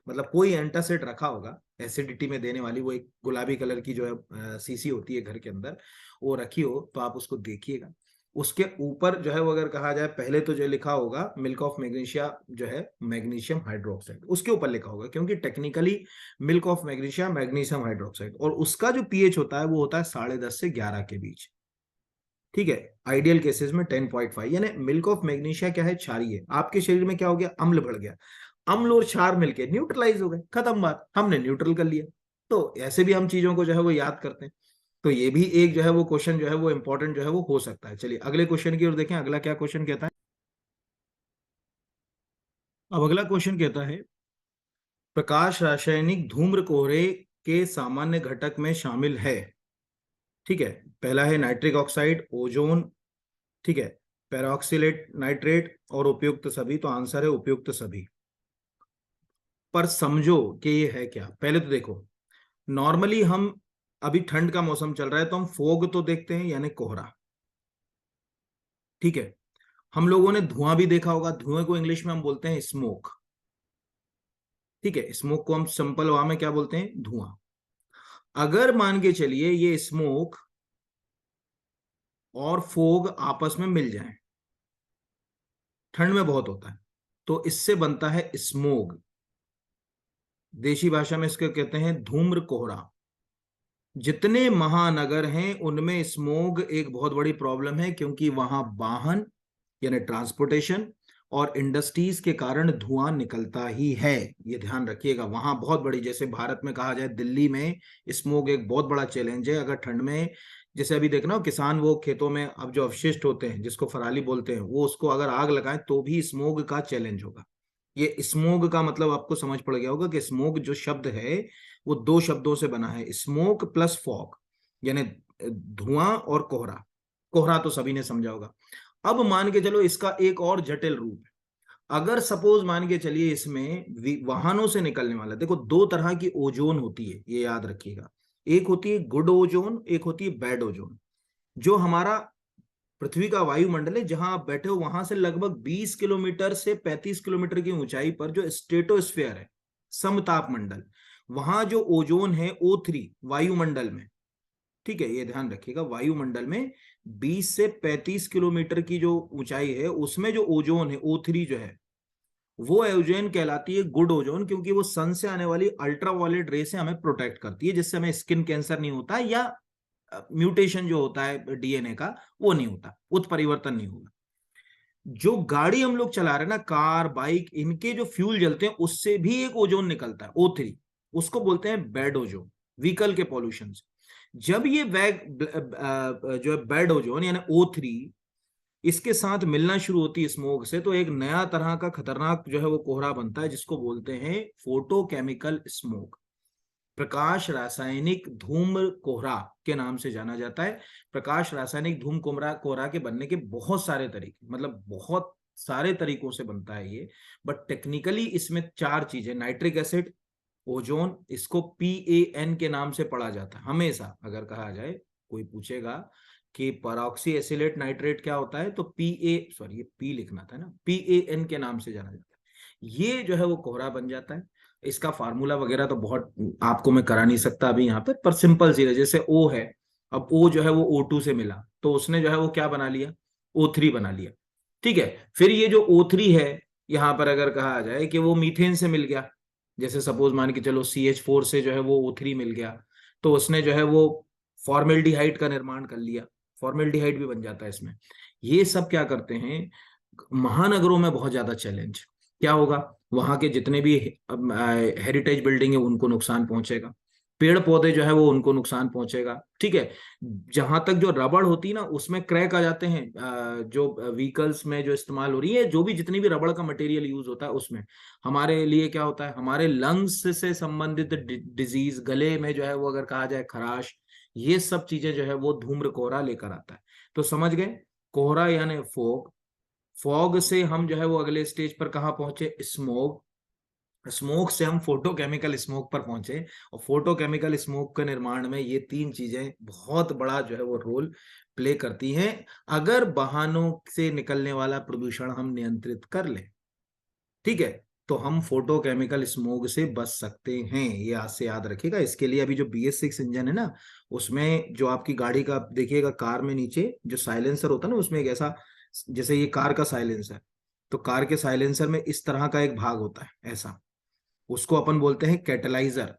मतलब कोई एंटासिड रखा होगा एसिडिटी में देने वाली, वो एक गुलाबी कलर की जो है सीसी होती है घर के अंदर, वो रखी हो तो आप उसको देखिएगा। उसके ऊपर जो है वो अगर कहा जाए पहले तो जो लिखा होगा मिल्क ऑफ मैग्नीशिया जो है मैग्नीशियम हाइड्रोक्साइड, उसके ऊपर लिखा होगा, क्योंकि technically milk of magnesia magnesium hydroxide, और उसका जो पीएच होता है वो होता है 10.5 से 11 के बीच। ठीक है, आइडियल केसेस में 10.5। यानी मिल्क ऑफ मैग्नीशिया क्या है? क्षारीय है। आपके शरीर में क्या हो गया? अम्ल बढ़ गया, अम्ल और क्षार मिलके न्यूट्रलाइज हो गए, खत्म बात, हमने न्यूट्रल कर लिया। तो ऐसे भी हम चीजों को जो है वो याद करते हैं। तो ये भी एक जो है वो क्वेश्चन जो है वो इंपॉर्टेंट जो है वो हो सकता है। चलिए अगले क्वेश्चन की ओर देखें, अगला क्या क्वेश्चन कहता है। अब अगला क्वेश्चन कहता है, प्रकाश रासायनिक धूम्र कोहरे के सामान्य घटक में शामिल है। ठीक है, पहला है नाइट्रिक ऑक्साइड, ओजोन, ठीक है, पेरोक्सिलेट नाइट्रेट और उपयुक्त सभी। तो आंसर है उपयुक्त सभी। पर समझो कि ये है क्या। पहले तो देखो, नॉर्मली हम, अभी ठंड का मौसम चल रहा है तो हम फोग तो देखते हैं यानी कोहरा। ठीक है, हम लोगों ने धुआं भी देखा होगा, धुएं को इंग्लिश में हम बोलते हैं स्मोक। ठीक है, स्मोक को हम सिंपल वा में क्या बोलते हैं? धुआं। अगर मान के चलिए ये स्मोक और फोग आपस में मिल जाए, ठंड में बहुत होता है, तो इससे बनता है स्मोग। देशी भाषा में इसको कहते हैं धूम्र कोहरा। जितने महानगर हैं उनमें स्मोग एक बहुत बड़ी प्रॉब्लम है, क्योंकि वहां वाहन यानी ट्रांसपोर्टेशन और इंडस्ट्रीज के कारण धुआं निकलता ही है। ये ध्यान रखिएगा, वहां बहुत बड़ी, जैसे भारत में कहा जाए दिल्ली में स्मोग एक बहुत बड़ा चैलेंज है। अगर ठंड में, जैसे अभी देखना हो किसान वो खेतों में अब जो अवशिष्ट होते हैं जिसको पराली बोलते हैं, वो उसको अगर आग लगाएं तो भी स्मोग का चैलेंज होगा। ये स्मोग का मतलब आपको समझ पड़ गया होगा कि स्मोग जो शब्द है वो दो शब्दों से बना है, स्मोक प्लस फॉग, यानी धुआं और कोहरा। कोहरा तो सभी ने समझा होगा। अब मान के चलो इसका एक और जटिल रूप है। अगर सपोज मान के चलिए इसमें वाहनों से निकलने वाला, देखो दो तरह की ओजोन होती है, ये याद रखिएगा। एक होती है गुड ओजोन, एक होती है बैड ओजोन। जो हमारा पृथ्वी का वायुमंडल है जहां आप बैठे हो, वहां से लगभग 20 किलोमीटर से 35 किलोमीटर की ऊंचाई पर जो स्ट्रेटोस्फेयर है, समताप मंडल, वहां जो ओजोन है O3 वायुमंडल में, ठीक है, ये ध्यान रखिएगा, वायुमंडल में 20 से 35 किलोमीटर की जो ऊंचाई है उसमें जो ओजोन है O3 जो है, वो ओजोन कहलाती है गुड ओजोन, क्योंकि वो सन से आने वाली अल्ट्रावायलेट रे से हमें प्रोटेक्ट करती है, जिससे हमें स्किन कैंसर नहीं होता, या म्यूटेशन जो होता है डीएनए का वो नहीं होता, उत्परिवर्तन नहीं होगा। जो गाड़ी हम लोग चला रहे हैं ना, कार बाइक, इनके जो फ्यूल जलते हैं उससे भी एक ओजोन निकलता है O3, उसको बोलते हैं बैड ओजोन, व्हीकल के पॉल्यूशन से। जब ये जो है बैड ओजोन यानी O3 इसके साथ मिलना शुरू होती है स्मोक से, तो एक नया तरह का खतरनाक जो है वो कोहरा बनता है, जिसको बोलते हैं फोटोकेमिकल स्मोक। प्रकाश रासायनिक धूम्र कोहरा के नाम से जाना जाता है। प्रकाश रासायनिक धूम कोहरा कोहरा के बनने के बहुत सारे तरीके, मतलब बहुत सारे तरीकों से बनता है ये, बट टेक्निकली इसमें चार चीजें, नाइट्रिक एसिड, ओजोन, इसको PAN के नाम से पढ़ा जाता है हमेशा। अगर कहा जाए, कोई पूछेगा कि परऑक्सी एसिलेट नाइट्रेट क्या होता है, तो ये पी लिखना था ना, PAN के नाम से जाना जाता है। ये जो है वो कोहरा बन जाता है। इसका फार्मूला वगैरह तो बहुत आपको मैं करा नहीं सकता अभी यहाँ पर सिंपल सी है, जैसे O है, अब O जो है वो O2 से मिला तो उसने जो है वो क्या बना लिया, O3 बना लिया। ठीक है, फिर ये जो O3 है, यहाँ पर अगर कहा जाए कि वो मीथेन से मिल गया, जैसे सपोज मान के चलो CH4 से जो है वो O3 मिल गया, तो उसने जो है वो फॉर्मेल्डिहाइड का निर्माण कर लिया, फॉर्मेल्डिहाइड भी बन जाता है इसमें। ये सब क्या करते हैं, महानगरों में बहुत ज्यादा चैलेंज क्या होगा, वहां के जितने भी हेरिटेज बिल्डिंग है उनको नुकसान पहुंचेगा, पेड़ पौधे जो है वो उनको नुकसान पहुंचेगा। ठीक है, जहां तक जो रबड़ होती है ना उसमें क्रैक आ जाते हैं, जो व्हीकल्स में जो इस्तेमाल हो रही है, जो भी जितनी भी रबड़ का मटेरियल यूज होता है उसमें हमारे लिए क्या होता है, हमारे लंग्स से संबंधित डिजीज, गले में जो है वो अगर कहा जाए खराश, ये सब चीजें जो है वो धूम्र कोहरा लेकर आता है। तो समझ गए, कोहरा यानी फॉग, फॉग से हम जो है वो अगले स्टेज पर कहाँ पहुंचे, स्मोक, स्मोक से हम फोटोकेमिकल स्मोक पर पहुंचे, और फोटोकेमिकल स्मोक के निर्माण में ये तीन चीजें बहुत बड़ा जो है वो रोल प्ले करती हैं। अगर वाहनों से निकलने वाला प्रदूषण हम नियंत्रित कर लें, ठीक है, तो हम फोटोकेमिकल स्मोक से बच सकते हैं। ये आज से याद रखिएगा। इसके लिए अभी जो BS6 इंजन है ना, उसमें जो आपकी गाड़ी का देखिएगा, कार में नीचे जो साइलेंसर होता है ना, उसमें एक ऐसा, जैसे ये कार का साइलेंसर, तो कार के साइलेंसर में इस तरह का एक भाग होता है ऐसा, उसको अपन बोलते हैं कैटलाइजर।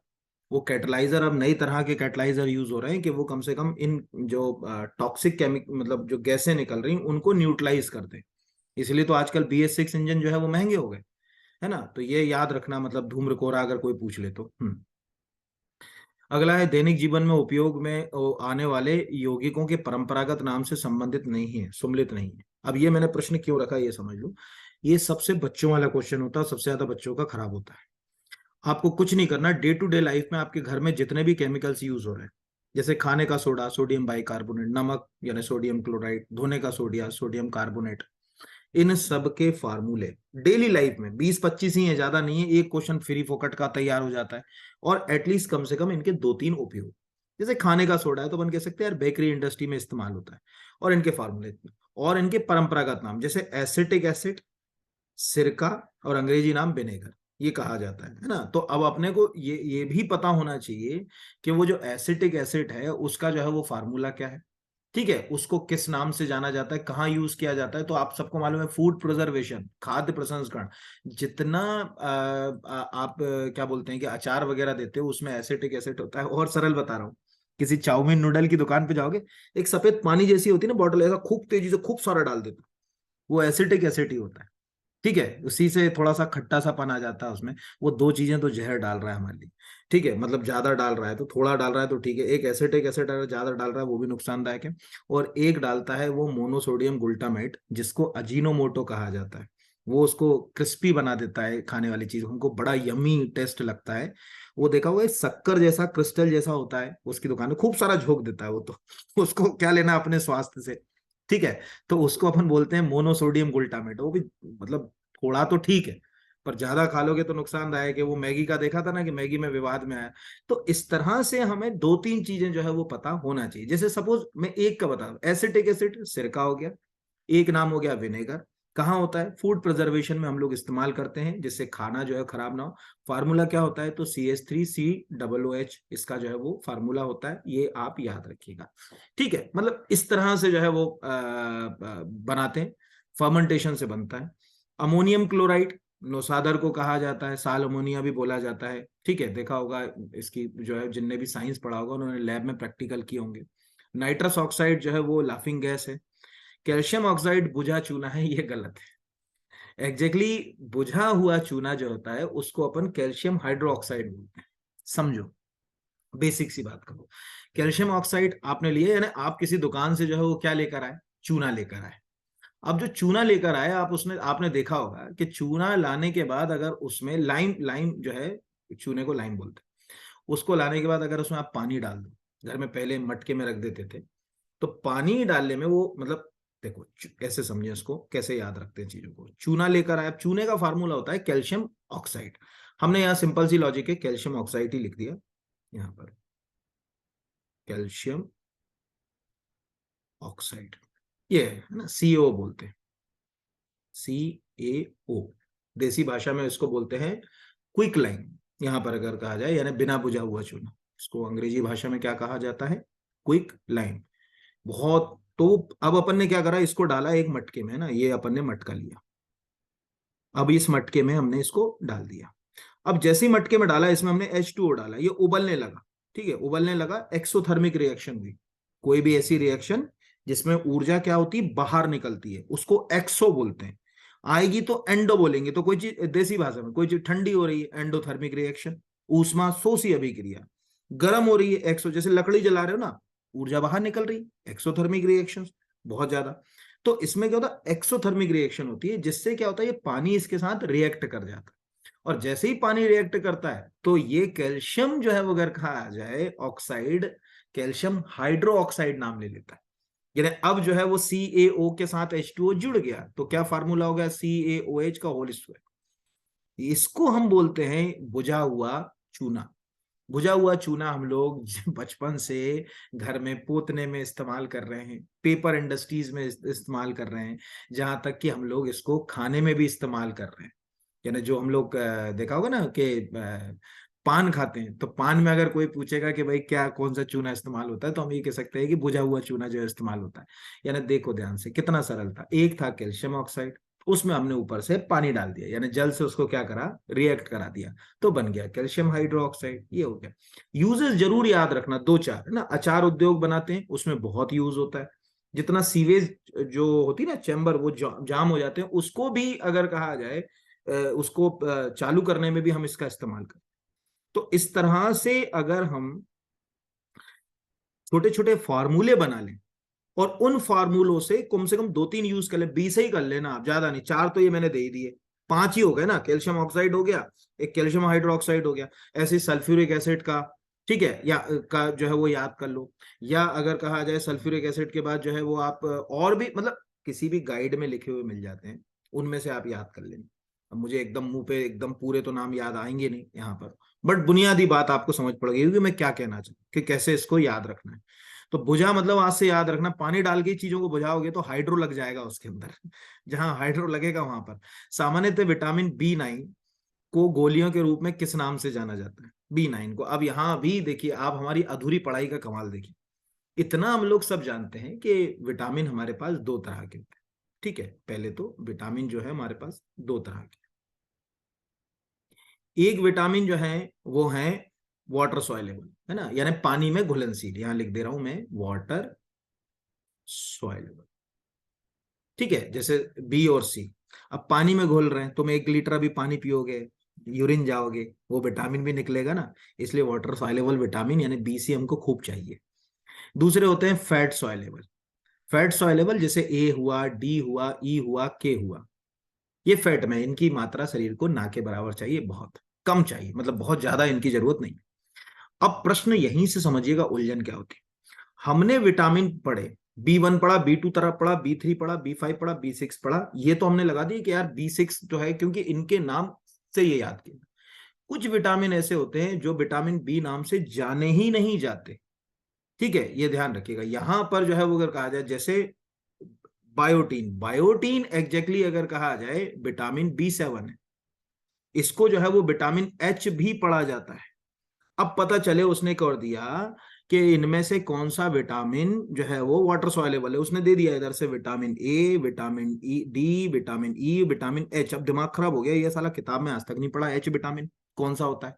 वो कैटलाइजर, अब नई तरह के कैटलाइजर यूज हो रहे हैं कि वो कम से कम इन जो टॉक्सिक केमिक मतलब जो गैसें निकल रही हैं उनको न्यूट्रलाइज कर दें। इसलिए तो आजकल BS6 इंजन जो है वो महंगे हो गए, है ना। तो ये याद रखना, मतलब धूम्र कोहरा अगर कोई पूछ ले तो। अगला है, दैनिक जीवन में उपयोग में आने वाले यौगिकों के परंपरागत नाम से संबंधित नहीं है, सुमलित नहीं है। अब ये मैंने प्रश्न क्यों रखा ये समझ लो, ये सबसे बच्चों वाला क्वेश्चन होता है, सबसे ज्यादा बच्चों का खराब होता है। आपको कुछ नहीं करना, डे टू डे लाइफ में आपके घर में जितने भी केमिकल्स यूज हो रहे हैं, जैसे खाने का सोडा, सोडियम बाइकार्बोनेट, नमक यानी सोडियम क्लोराइड, धोने का सोडिया, सोडियम कार्बोनेट, इन सब के फार्मूले डेली लाइफ में 20-25 ही है, ज्यादा नहीं है, एक क्वेश्चन फ्री फोकट का तैयार हो जाता है। और एटलीस्ट कम से कम इनके 2-3 उपयोग, जैसे खाने का सोडा है तो अपन कह सकते हैं यार बेकरी इंडस्ट्री में इस्तेमाल होता है, और इनके फार्मूले और इनके परंपरागत नाम, जैसे एसिटिक एसिड, सिरका, और अंग्रेजी नाम विनेगर, ये कहा जाता है ना। तो अब अपने को ये भी पता होना चाहिए कि वो जो एसिटिक एसिड है उसका जो है वो फार्मूला क्या है, ठीक है, उसको किस नाम से जाना जाता है, कहाँ यूज किया जाता है। तो आप सबको मालूम है, फूड प्रिजर्वेशन, खाद्य प्रसंस्करण, जितना आप क्या बोलते हैं कि अचार वगैरह देते हो उसमें एसिटिक एसिड होता है। और सरल बता रहा हूँ, किसी चाउमीन नूडल की दुकान पे जाओगे, एक सफेद पानी जैसी होती है ना बॉटल, ऐसा खूब तेजी से खूब सारा डाल देता, वो एसिटिक एसिड ही होता है। ठीक है, उसी से थोड़ा सा खट्टा सा पन आ जाता है उसमें। वो दो चीजें तो जहर डाल रहा है हमारे लिए। ठीक है, मतलब ज्यादा डाल रहा है तो, थोड़ा डाल रहा है तो ठीक है, एक एसिटिक एसिड अगर ज्यादा डाल रहा है वो भी नुकसानदायक है। और एक डालता है वो मोनोसोडियम ग्लूटामेट, जिसको अजीनोमोटो कहा जाता है। वो उसको क्रिस्पी बना देता है, खाने वाली चीज हमको बड़ा यमी टेस्ट लगता है। वो देखा हुआ है, शक्कर जैसा क्रिस्टल जैसा होता है, उसकी दुकान में खूब सारा झोंक देता है वो तो उसको क्या लेना अपने स्वास्थ्य से। ठीक है, तो उसको अपन बोलते हैं मोनोसोडियम ग्लूटामेट। वो भी मतलब थोड़ा तो ठीक है, पर ज्यादा खा लोगे तो नुकसानदायक है। वो मैगी का देखा था ना, कि मैगी में विवाद में आया। तो इस तरह से हमें दो तीन चीजें जो है वो पता होना चाहिए। जैसे सपोज मैं एक का बता, एसिटिक एसिड सिरका हो गया, एक नाम हो गया विनेगर। कहाँ होता है? फूड प्रिजर्वेशन में हम लोग इस्तेमाल करते हैं, जिससे खाना जो है खराब ना हो। फार्मूला क्या होता है? तो CH3COOH, इसका जो है वो फार्मूला होता है, ये आप याद रखिएगा। ठीक है, मतलब इस तरह से जो है वो बनाते हैं, फर्मेंटेशन से बनता है। अमोनियम क्लोराइड नौसादर को कहा जाता है, साल अमोनिया भी बोला जाता है। ठीक है, देखा होगा इसकी जो है, जिनने भी साइंस पढ़ा होगा उन्होंने लैब में प्रैक्टिकल किए होंगे। नाइट्रस ऑक्साइड जो है वो लाफिंग गैस है। कैल्शियम ऑक्साइड बुझा चूना है, ये गलत है। एग्जैक्टली बुझा हुआ चूना जो होता है उसको अपन कैल्शियम हाइड्रोक्साइड बोलते हैं। समझो, बेसिक सी बात करो। कैल्शियम ऑक्साइड आपने लिए, यानी आप किसी दुकान से जो है वो क्या लेकर आए? चूना लेकर आए। अब जो चूना लेकर आए आप, उसने आपने देखा होगा कि चूना लाने के बाद अगर उसमें लाइम लाइम जो है, चूने को लाइम बोलते हैं, उसको लाने के बाद अगर उसमें आप पानी डाल दो, घर में पहले मटके में रख देते थे, तो पानी डालने में वो मतलब, देखो कैसे समझे इसको, कैसे याद रखते हैं चीजों को। चूना लेकर आए, चूने का फार्मूला होता है कैल्शियम ऑक्साइड। हमने यहाँ सिंपल सी लॉजिक है, कैल्शियम ऑक्साइड ही लिख दिया यहाँ पर, कैल्शियम ऑक्साइड। ये है ना, CO बोलते हैं, CaO। देसी भाषा में इसको बोलते हैं क्विक लाइम। यहां पर अगर कहा जाए, यानी बिना बुझा हुआ चूना, इसको अंग्रेजी भाषा में क्या कहा जाता है? Quick lime. बहुत तो अब अपन ने क्या करा, इसको डाला एक मटके में ना, ये अपन ने मटका लिया। अब इस मटके में हमने इसको डाल दिया। अब जैसे ही मटके में डाला, इसमें हमने H2O डाला, ये उबलने लगा। ठीक है, उबलने लगा, एक्सोथर्मिक रिएक्शन हुई। कोई भी ऐसी रिएक्शन जिसमें ऊर्जा क्या होती है? बाहर निकलती है, उसको एक्सो बोलते हैं। आएगी तो एंडो बोलेंगे, तो कोई चीज देसी भाषा में, कोई चीज ठंडी हो रही है एंडोथर्मिक रिएक्शन, ऊष्मा शोषी अभिक्रिया। गर्म हो रही है एक्सो, जैसे लकड़ी जला रहे हो ना, ऊर्जा बाहर निकल रही है, एक्सोथर्मिक रिएक्शन बहुत ज्यादा। तो इसमें क्या होता है? एक्सोथर्मिक रिएक्शन होती है, जिससे क्या होता है? ये पानी इसके साथ रिएक्ट कर जाता है। और जैसे ही पानी रिएक्ट करता है तो ये कैल्शियम जो है वो, अगर कहा जाए ऑक्साइड, कैल्शियम हाइड्रो ऑक्साइड नाम ले लेता है। यानी अब जो है वो CaO के साथ H2O जुड़ गया, तो क्या फार्मूला हो गया? CaOH का होल स्क्वायर। इसको हम बोलते हैं बुझा हुआ चूना। बुझा हुआ चूना हम लोग बचपन से घर में पोतने में इस्तेमाल कर रहे हैं, पेपर इंडस्ट्रीज में इस्तेमाल कर रहे हैं, जहां तक कि हम लोग इसको खाने में भी इस्तेमाल कर रहे हैं। यानी जो हम लोग देखा होगा ना कि पान खाते हैं, तो पान में अगर कोई पूछेगा कि भाई क्या कौन सा चूना इस्तेमाल होता है, तो हम ये कह सकते हैं कि बुझा हुआ चूना जो है इस्तेमाल होता है। यानी देखो ध्यान से, कितना सरल था। एक था कैल्शियम ऑक्साइड, उसमें हमने ऊपर से पानी डाल दिया, यानी जल से उसको क्या करा? रिएक्ट करा दिया, तो बन गया कैल्शियम हाइड्रोक्साइड। ये हो गया। यूजेस जरूर याद रखना, दो चार है ना। अचार उद्योग बनाते हैं, उसमें बहुत यूज होता है। जितना सीवेज जो होती है ना, चैम्बर, वो जाम हो जाते हैं, उसको भी अगर कहा जाए, उसको चालू करने में भी हम इसका इस्तेमाल करें। तो इस तरह से अगर हम छोटे छोटे फार्मूले बना लें, और उन फार्मूलों से कम दो तीन यूज कर ले, 20 ही कर लेना आप, ज्यादा नहीं। चार तो ये मैंने दे ही दिए, पांच ही हो गए ना। कैल्शियम ऑक्साइड हो गया, एक कैल्शियम हाइड्रोक्साइड हो गया, ऐसे सल्फ्यूरिक एसिड का, ठीक है, या का जो है वो याद कर लो। या अगर कहा जाए सल्फ्यूरिक एसिड के बाद जो है वो आप और भी, मतलब किसी भी गाइड में लिखे हुए मिल जाते हैं, उनमें से आप याद कर लेना। अब मुझे एकदम मुंह पे एकदम पूरे तो नाम याद आएंगे नहीं यहाँ पर, बट बुनियादी बात आपको समझ पड़ गई कि मैं क्या कहना चाहूँ, कि कैसे इसको याद रखना है। तो बुझा मतलब आज से याद रखना, पानी डाल के चीजों को बुझाओगे तो हाइड्रो लग जाएगा उसके अंदर जहां हाइड्रो लगेगा वहां पर। सामान्यतः विटामिन B9 को गोलियों के रूप में किस नाम से जाना जाता है? B9 को। अब यहाँ भी देखिए, आप हमारी अधूरी पढ़ाई का कमाल देखिए। इतना हम लोग सब जानते हैं कि विटामिन हमारे पास दो तरह के होते हैं। ठीक है, पहले तो विटामिन जो है हमारे पास दो तरह के। एक विटामिन जो है वो है वाटर सॉइलेबल है ना, यानी पानी में घुलनशील, यहां लिख दे रहा हूं मैं वाटर सॉइलेबल। ठीक है, जैसे बी और सी। अब पानी में घोल रहे हैं, तुम 1 लीटर अभी पानी पियोगे, यूरिन जाओगे, वो विटामिन भी निकलेगा ना, इसलिए वाटर सॉइलेबल विटामिन यानी बी सी हमको खूब चाहिए। दूसरे होते हैं फैट सॉइलेबल। फैट सॉइलेबल जैसे ए हुआ, डी हुआ, ई हुआ, के हुआ, ये फैट में इनकी मात्रा शरीर को ना के बराबर चाहिए, बहुत कम चाहिए, मतलब बहुत ज्यादा इनकी जरूरत नहीं। अब प्रश्न यहीं से समझिएगा उलझन क्या होती है। हमने विटामिन पढ़े, B1 पढ़ा, B2 तरफ पढ़ा, B3 पढ़ा, B5 पढ़ा, B6 पढ़ा, ये तो हमने लगा दी कि यार B6 जो है, क्योंकि इनके नाम से ये याद किया। कुछ विटामिन ऐसे होते हैं जो विटामिन बी नाम से जाने ही नहीं जाते। ठीक है, ये ध्यान रखिएगा। यहां पर जो है वो अगर कहा जाए, जैसे बायोटीन, बायोटीन एग्जैक्टली अगर कहा जाए विटामिन B7 है, इसको जो है वो विटामिन एच भी पढ़ा जाता है। अब पता चले उसने कर दिया कि इनमें से कौन सा विटामिन जो है वो वाटर सॉल्युबल है, उसने दे दिया इधर से vitamin A, vitamin E D, vitamin E, vitamin H. अब दिमाग खराब हो गया, ये साला किताब में आज तक नहीं पढ़ा एच विटामिन कौन सा होता है।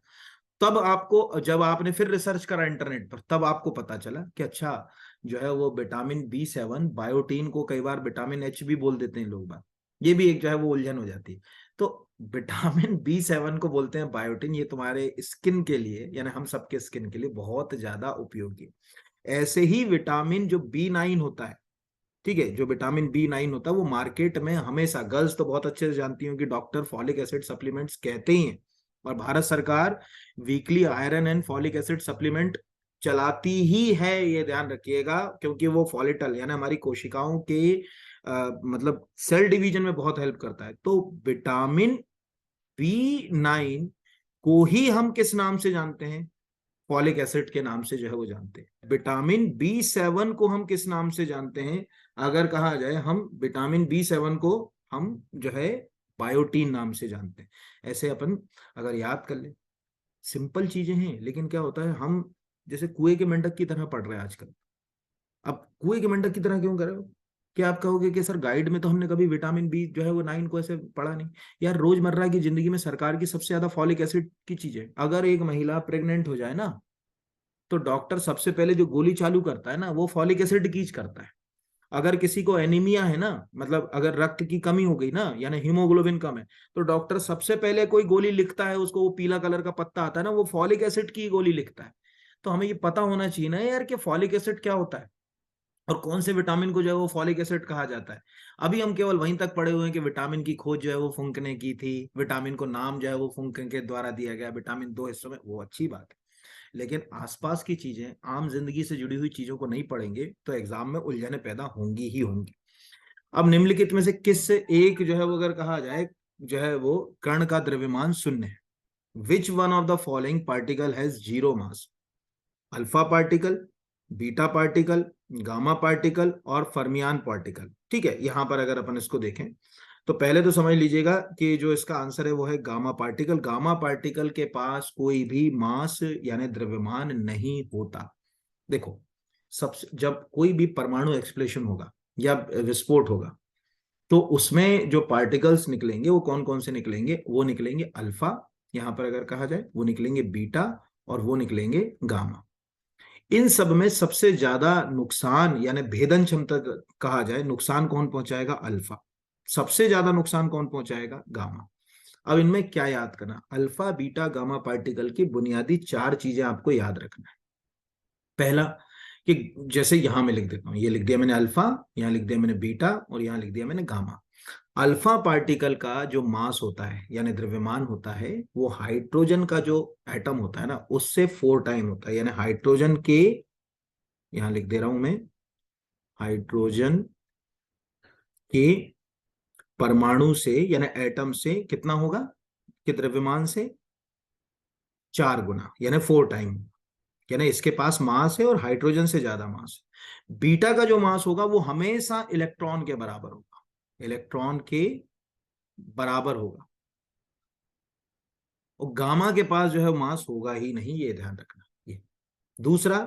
तब आपको, जब आपने फिर रिसर्च करा इंटरनेट पर, तब आपको पता चला कि अच्छा जो है वो विटामिन B7, बायोटीन को कई बार विटामिन एच भी बोल देते हैं लोग बात, ये भी एक जो है वो उलझन हो जाती है। तो विटामिन B7 को बोलते हैं बायोटीन, ये तुम्हारे स्किन के लिए यानी हम सबके स्किन के लिए बहुत ज्यादा उपयोगी है। ऐसे ही विटामिन जो B9 होता है, ठीक है, जो विटामिन B9 होता है वो मार्केट में हमेशा, गर्ल्स तो बहुत अच्छे से जानती हो कि डॉक्टर फॉलिक एसिड सप्लीमेंट्स कहते ही हैं, और भारत सरकार weekly iron and folic acid supplement चलाती ही है, ये ध्यान रखिएगा, क्योंकि वो फॉलिटल यानी हमारी कोशिकाओं के मतलब सेल डिवीजन में बहुत हेल्प करता है। तो विटामिन B9 को ही हम किस नाम से जानते हैं? फॉलिक एसिड के नाम से जो है वो जानते हैं। विटामिन B7 को हम किस नाम से जानते हैं? अगर कहा जाए, हम विटामिन B7 को हम जो है बायोटीन नाम से जानते हैं। ऐसे अपन अगर याद कर ले, सिंपल चीजें हैं, लेकिन क्या होता है हम जैसे कुएं के मेंढक की तरह पढ़ रहे हैं आजकल। अब कुएं के मेंढक की तरह क्यों कर रहे हो? क्या आप कहोगे कि सर गाइड में तो हमने कभी विटामिन बी जो है वो 9 को ऐसे पढ़ा नहीं। यार रोजमर्रा की जिंदगी में सरकार की सबसे ज्यादा फॉलिक एसिड की चीज है। अगर एक महिला प्रेग्नेंट हो जाए ना, तो डॉक्टर सबसे पहले जो गोली चालू करता है ना, वो फॉलिक एसिड की करता है। अगर किसी को एनीमिया है ना, मतलब अगर रक्त की कमी हो गई ना, यानी हीमोग्लोबिन कम है, तो डॉक्टर सबसे पहले कोई गोली लिखता है उसको, वो पीला कलर का पत्ता आता है ना, वो फॉलिक एसिड की गोली लिखता है। तो हमें ये पता होना चाहिए ना यार कि फॉलिक एसिड क्या होता है, और कौन से विटामिन को जो है वो फॉलिक एसिड कहा जाता है। अभी हम केवल वहीं तक पढ़े हुए हैं कि विटामिन की खोज जो है वो फुंक ने की थी, विटामिन को नाम जो है वो फुंक के द्वारा दिया गया, विटामिन 2 हिस्सों में, वो अच्छी बात है। लेकिन आसपास की चीजें, आम जिंदगी से जुड़ी हुई चीजों को नहीं पढ़ेंगे तो एग्जाम में उलझने पैदा होंगी ही होंगी। अब निम्नलिखित में से किस एक जो है वो अगर कहा जाए जो है वो कण का द्रव्यमान शून्य है, which one of the following particle has zero mass? Alpha particle, beta particle, gamma particle और फर्मियान पार्टिकल। ठीक है, यहां पर अगर अपन इसको देखें तो पहले तो समझ लीजिएगा कि जो इसका आंसर है वो है गामा पार्टिकल। गामा पार्टिकल के पास कोई भी मास यानी द्रव्यमान नहीं होता। देखो, सबसे जब कोई भी परमाणु एक्सप्लेशन होगा या विस्फोट होगा, तो उसमें जो पार्टिकल्स निकलेंगे वो कौन कौन से निकलेंगे? वो निकलेंगे अल्फा, यहां पर अगर कहा जाए, वो निकलेंगे बीटा, और वो निकलेंगे गामा। इन सब में सबसे ज्यादा नुकसान यानी भेदन क्षमता कहा जाए, नुकसान कौन पहुंचाएगा? अल्फा। सबसे ज्यादा नुकसान कौन पहुंचाएगा? गामा। अब इनमें क्या याद करना? अल्फा बीटा गामा पार्टिकल की बुनियादी 4 चीजें आपको याद रखना है। पहला, कि जैसे यहां मैं लिख देता हूं, ये लिख दिया मैंने अल्फा, यहां लिख दिया मैंने बीटा, और यहां लिख दिया मैंने गामा। अल्फा पार्टिकल का जो मास होता है यानी द्रव्यमान होता है, वो हाइड्रोजन का जो एटम होता है ना, उससे 4 टाइम होता है। यानी हाइड्रोजन के, यहां लिख दे रहा हूं मैं, हाइड्रोजन के परमाणु से यानी एटम से कितना होगा कि द्रव्यमान से 4 गुना, यानी 4 टाइम। यानी इसके पास मास है और हाइड्रोजन से ज्यादा मास है। बीटा का जो मास होगा वो हमेशा इलेक्ट्रॉन के बराबर होगा, इलेक्ट्रॉन के बराबर होगा। और गामा के पास जो है मास होगा ही नहीं, ये ध्यान रखना। ये दूसरा,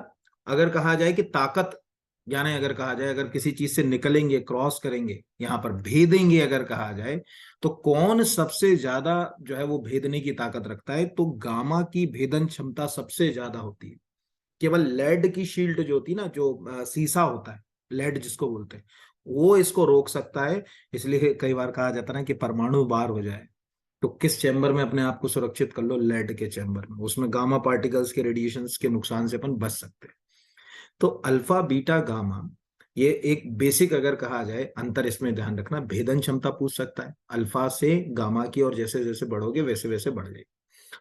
अगर कहा जाए कि ताकत यानी अगर कहा जाए, अगर किसी चीज से निकलेंगे, क्रॉस करेंगे, यहाँ पर भेदेंगे अगर कहा जाए, तो कौन सबसे ज्यादा जो है वो भेदने की ताकत रखता है, तो गामा की भेदन क्षमता सबसे ज्यादा होती है। केवल लेड की शील्ड जो होती है ना, जो शीशा होता है, लेड जिसको बोलते हैं, वो इसको रोक सकता है। इसलिए कई बार कहा जाता है ना कि परमाणु बाहर हो जाए तो किस चैम्बर में अपने आप को सुरक्षित कर लो, लेड के चैम्बर में, उसमें गामा पार्टिकल्स के रेडिएशंस के नुकसान से अपन बच सकते हैं। तो अल्फा बीटा गामा, ये एक बेसिक अगर कहा जाए अंतर, इसमें ध्यान रखना, भेदन क्षमता पूछ सकता है अल्फा से गामा की, और जैसे जैसे बढ़ोगे वैसे वैसे बढ़ जाएगी।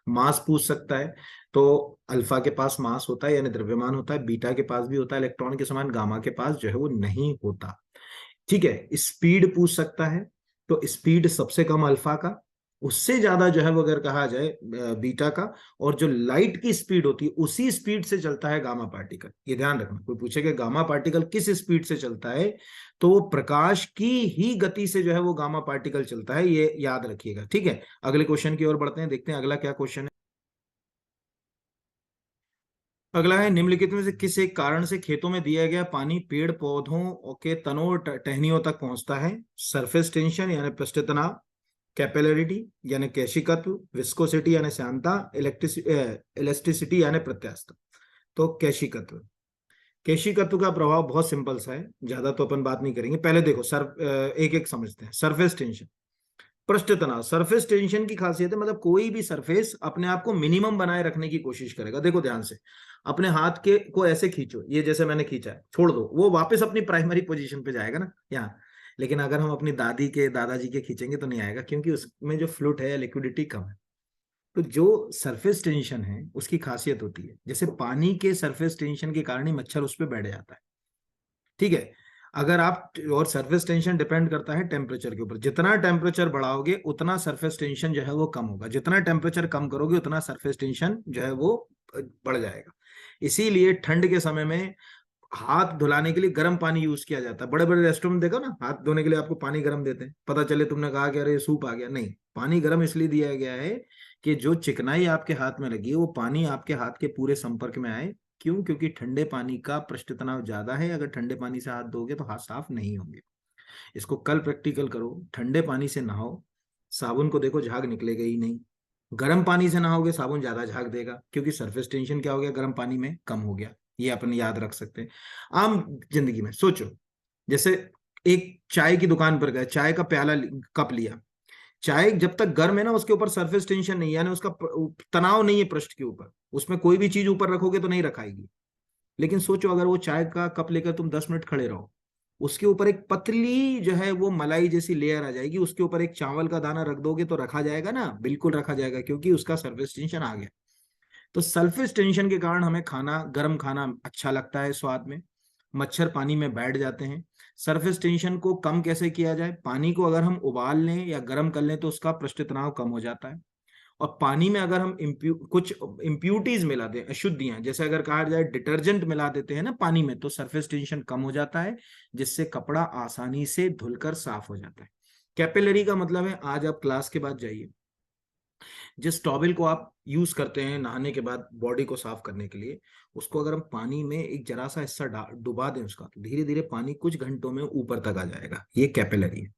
मास पूछ सकता है, तो अल्फा के पास मास होता है यानी द्रव्यमान होता है, बीटा के पास भी होता है इलेक्ट्रॉन के समान, गामा के पास जो है वो नहीं होता। ठीक है। स्पीड पूछ सकता है, तो स्पीड सबसे कम अल्फा का, उससे ज्यादा जो है वो अगर कहा जाए बीटा का, और जो लाइट की स्पीड होती है उसी स्पीड से चलता है गामा पार्टिकल। ये ध्यान रखना, कोई पूछेगा गामा पार्टिकल किस स्पीड से चलता है, तो वो प्रकाश की ही गति से जो है वो गामा पार्टिकल चलता है, ये याद रखिएगा। ठीक है, अगले क्वेश्चन की ओर बढ़ते हैं, देखते हैं अगला क्या क्वेश्चन है। अगला है, निम्नलिखित में से किस एक कारण से खेतों में दिया गया पानी पेड़ पौधों के तनों और टहनियों तक पहुंचता है? सरफेस टेंशन यानी पृष्ठ तनाव, कैपिलरिटी यानी केशिकत्व, विस्कोसिटी यानी श्यानता, इलेस्टिसिटी यानी प्रत्यास्थता। तो केशिकत्व। केशिकत्व का प्रभाव बहुत सिंपल सा है, ज्यादा तो अपन बात नहीं करेंगे। पहले देखो एक एक समझते हैं। सरफेस टेंशन, पृष्ठ तनाव। सरफेस टेंशन की खासियत है, मतलब कोई भी सरफेस अपने आप को मिनिमम बनाए रखने की कोशिश करेगा। देखो ध्यान से, अपने हाथ के को ऐसे खींचो, ये जैसे मैंने खींचा है, छोड़ दो, वो वापस अपनी प्राइमरी पोजीशन पे जाएगा ना यहाँ। लेकिन अगर हम अपनी दादी के दादाजी के खींचेंगे तो नहीं आएगा, क्योंकि उसमें जो फ्लूइड है, लिक्विडिटी कम है। तो जो सरफेस टेंशन है उसकी खासियत होती है, जैसे पानी के सरफेस टेंशन के कारण ही मच्छर उस पर बैठ जाता है। ठीक है। अगर आप, और सरफेस टेंशन डिपेंड करता है टेम्परेचर के ऊपर, जितना टेम्परेचर बढ़ाओगे उतना सरफेस टेंशन जो है वो कम होगा, जितना टेम्परेचर कम करोगे उतना सरफेस टेंशन जो है वो बढ़ जाएगा। इसीलिए ठंड के समय में हाथ धुलाने के लिए गर्म पानी यूज किया जाता है। बड़े बड़े रेस्टोरेंट में देखो ना, हाथ धोने के लिए आपको पानी गर्म देते हैं, पता चले तुमने कहा कि अरे सूप आ गया, नहीं, पानी गर्म इसलिए दिया गया है कि जो चिकनाई आपके हाथ में लगी है वो पानी आपके हाथ के पूरे संपर्क में आए। क्यों? क्योंकि ठंडे पानी का पृष्ठ तनाव ज्यादा है, अगर ठंडे पानी से हाथ धोगे तो हाथ साफ नहीं होंगे। इसको कल प्रैक्टिकल करो, ठंडे पानी से नहाओ, साबुन को देखो झाग निकलेगा ही नहीं। गर्म पानी से नहाओगे साबुन ज्यादा झाग देगा, क्योंकि सरफेस टेंशन क्या हो गया, गर्म पानी में कम हो गया। ये अपन याद रख सकते हैं। आम जिंदगी में सोचो, जैसे एक चाय की दुकान पर गए, चाय का प्याला कप लिया, चाय जब तक गर्म है ना उसके ऊपर सरफेस टेंशन नहीं है, यानी उसका तनाव नहीं है पृष्ठ के ऊपर, उसमें कोई भी चीज ऊपर रखोगे तो नहीं रखाएगी। लेकिन सोचो अगर वो चाय का कप लेकर तुम 10 मिनट खड़े रहो, उसके ऊपर एक पतली जो है वो मलाई जैसी लेयर आ जाएगी, उसके ऊपर एक चावल का दाना रख दोगे तो रखा जाएगा ना? बिल्कुल रखा जाएगा, क्योंकि उसका सरफेस टेंशन आ गया। तो सरफेस टेंशन के कारण हमें खाना, गर्म खाना अच्छा लगता है स्वाद में, मच्छर पानी में बैठ जाते हैं। सरफेस टेंशन को कम कैसे किया जाए? पानी को अगर हम उबाल लें या गर्म कर लें तो उसका पृष्ठ तनाव कम हो जाता है। और पानी में अगर हम कुछ इम्प्यूरिटीज मिला दें, अशुद्धियां, जैसे अगर कहा जाए डिटर्जेंट मिला देते हैं ना पानी में, तो सरफेस टेंशन कम हो जाता है, जिससे कपड़ा आसानी से धुलकर साफ हो जाता है। कैपिलरी का मतलब है, आज आप क्लास के बाद जाइए, जिस टॉवल को आप यूज करते हैं नहाने के बाद बॉडी को साफ करने के लिए, उसको अगर हम पानी में एक जरा सा हिस्सा डुबा दें उसका, तो धीरे धीरे पानी कुछ घंटों में ऊपर तक आ जाएगा। ये कैपिलरी है।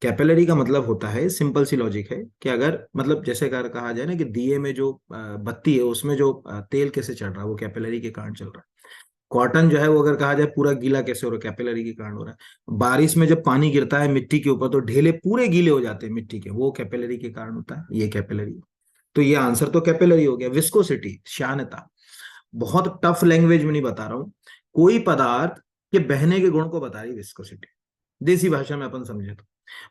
कैपिलरी का मतलब होता है, सिंपल सी लॉजिक है कि अगर, मतलब जैसे अगर कहा जाए ना कि दिए में जो बत्ती है उसमें जो तेल कैसे चढ़ रहा है, वो कैपिलरी के कारण चल रहा है। कॉटन जो है वो अगर कहा जाए पूरा गीला कैसे हो रहा है, कैपिलरी के कारण हो रहा है। बारिश में जब पानी गिरता है मिट्टी के ऊपर तो ढेले पूरे गीले हो जाते हैं मिट्टी के, वो कैपिलरी के कारण होता है। ये कैपिलरी। तो ये आंसर तो कैपिलरी हो गया। विस्कोसिटी, श्यानता, बहुत टफ लैंग्वेज में नहीं बता रहा हूं, कोई पदार्थ के बहने के गुण को बता रही विस्कोसिटी, देसी भाषा में अपन समझे तो।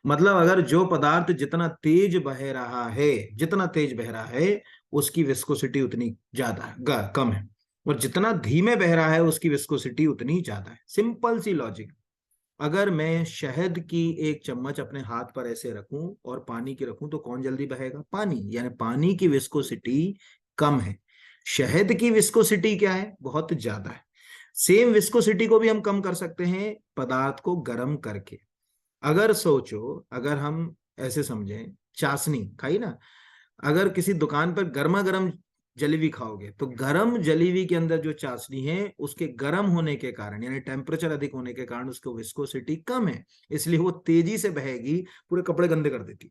मतलब अगर जो पदार्थ जितना तेज बह रहा है, जितना तेज बह रहा है, उसकी विस्कोसिटी उतनी ज्यादा है, कम है, और जितना धीमे बह रहा है उसकी विस्कोसिटी उतनी ज्यादा है। सिंपल सी लॉजिक। अगर मैं शहद की एक चम्मच अपने हाथ पर ऐसे रखूं और पानी की रखूं तो कौन जल्दी बहेगा? पानी, यानी पानी की विस्कोसिटी कम है। शहद की विस्कोसिटी क्या है? बहुत ज्यादा है। सेम विस्कोसिटी को भी हम कम कर सकते हैं पदार्थ को गर्म करके। अगर सोचो, अगर हम ऐसे समझें, चाशनी खाई ना, अगर किसी दुकान पर गर्मा गर्म जलेबी खाओगे तो गर्म जलेबी के अंदर जो चाशनी है उसके गर्म होने के कारण, यानी टेम्परेचर अधिक होने के कारण उसकी विस्कोसिटी कम है, इसलिए वो तेजी से बहेगी, पूरे कपड़े गंदे कर देती।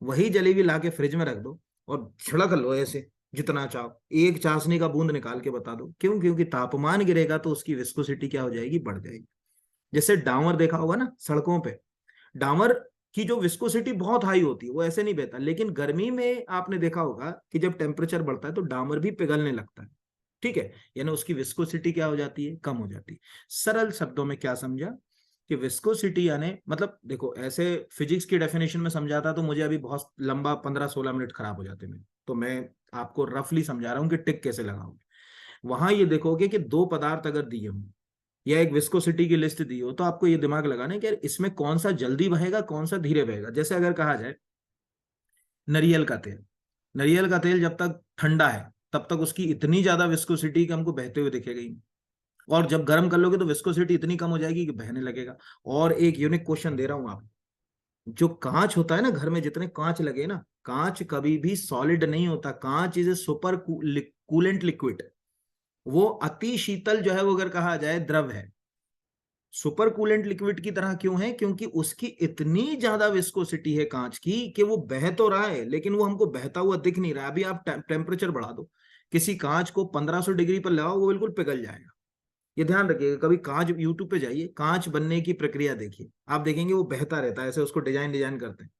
वही जलेबी लाके फ्रिज में रख दो और छिड़क लो ऐसे जितना चाहो, एक चाशनी का बूंद निकाल के बता दो, क्यों? क्योंकि तापमान गिरेगा तो उसकी विस्कोसिटी क्या हो जाएगी? बढ़ जाएगी। जैसे डामर देखा होगा ना सड़कों पे, डामर की जो विस्कोसिटी बहुत हाई होती है, वो ऐसे नहीं बहता, लेकिन गर्मी में आपने देखा होगा कि जब टेम्परेचर बढ़ता है तो डामर भी पिघलने लगता है, ठीक है, यानी उसकी विस्कोसिटी क्या हो जाती है? कम हो जाती है। सरल शब्दों में क्या समझा कि विस्कोसिटी यानी, मतलब देखो ऐसे फिजिक्स की डेफिनेशन में समझाता तो मुझे अभी बहुत लंबा 15-16 मिनट खराब हो जाते में, तो मैं आपको रफली समझा रहा हूं कि टिक कैसे लगाओगे। वहां ये देखोगे कि दो पदार्थ अगर दिए हों या एक विस्कोसिटी की लिस्ट दी हो, तो आपको ये दिमाग लगाना है कि यार इसमें कौन सा जल्दी बहेगा, कौन सा धीरे बहेगा। जैसे अगर कहा जाए नारियल का तेल, नारियल का तेल जब तक ठंडा है तब तक उसकी इतनी ज्यादा विस्कोसिटी कि हमको बहते हुए दिखेगा ही, और जब गर्म कर लोगे तो विस्कोसिटी इतनी कम हो जाएगी कि बहने लगेगा। और एक यूनिक क्वेश्चन दे रहा हूं आप, जो कांच होता है ना घर में, जितने कांच लगे ना, कांच कभी भी सॉलिड नहीं होता, कांच is a super coolant liquid. वो अति शीतल जो है वो अगर कहा जाए द्रव है, सुपर कूलेंट लिक्विड की तरह क्यों है? क्योंकि उसकी इतनी ज्यादा विस्कोसिटी है कांच की कि वो बह तो रहा है लेकिन वो हमको बहता हुआ दिख नहीं रहा। अभी आप टेम्परेचर बढ़ा दो, किसी कांच को 1500 डिग्री पर लगाओ, वो बिल्कुल पिघल जाएगा। ये ध्यान रखिएगा, कभी कांच, यूट्यूब पे जाइए, कांच बनने की प्रक्रिया देखिए, आप देखेंगे वो बहता रहता है, ऐसे उसको डिजाइन डिजाइन करते हैं।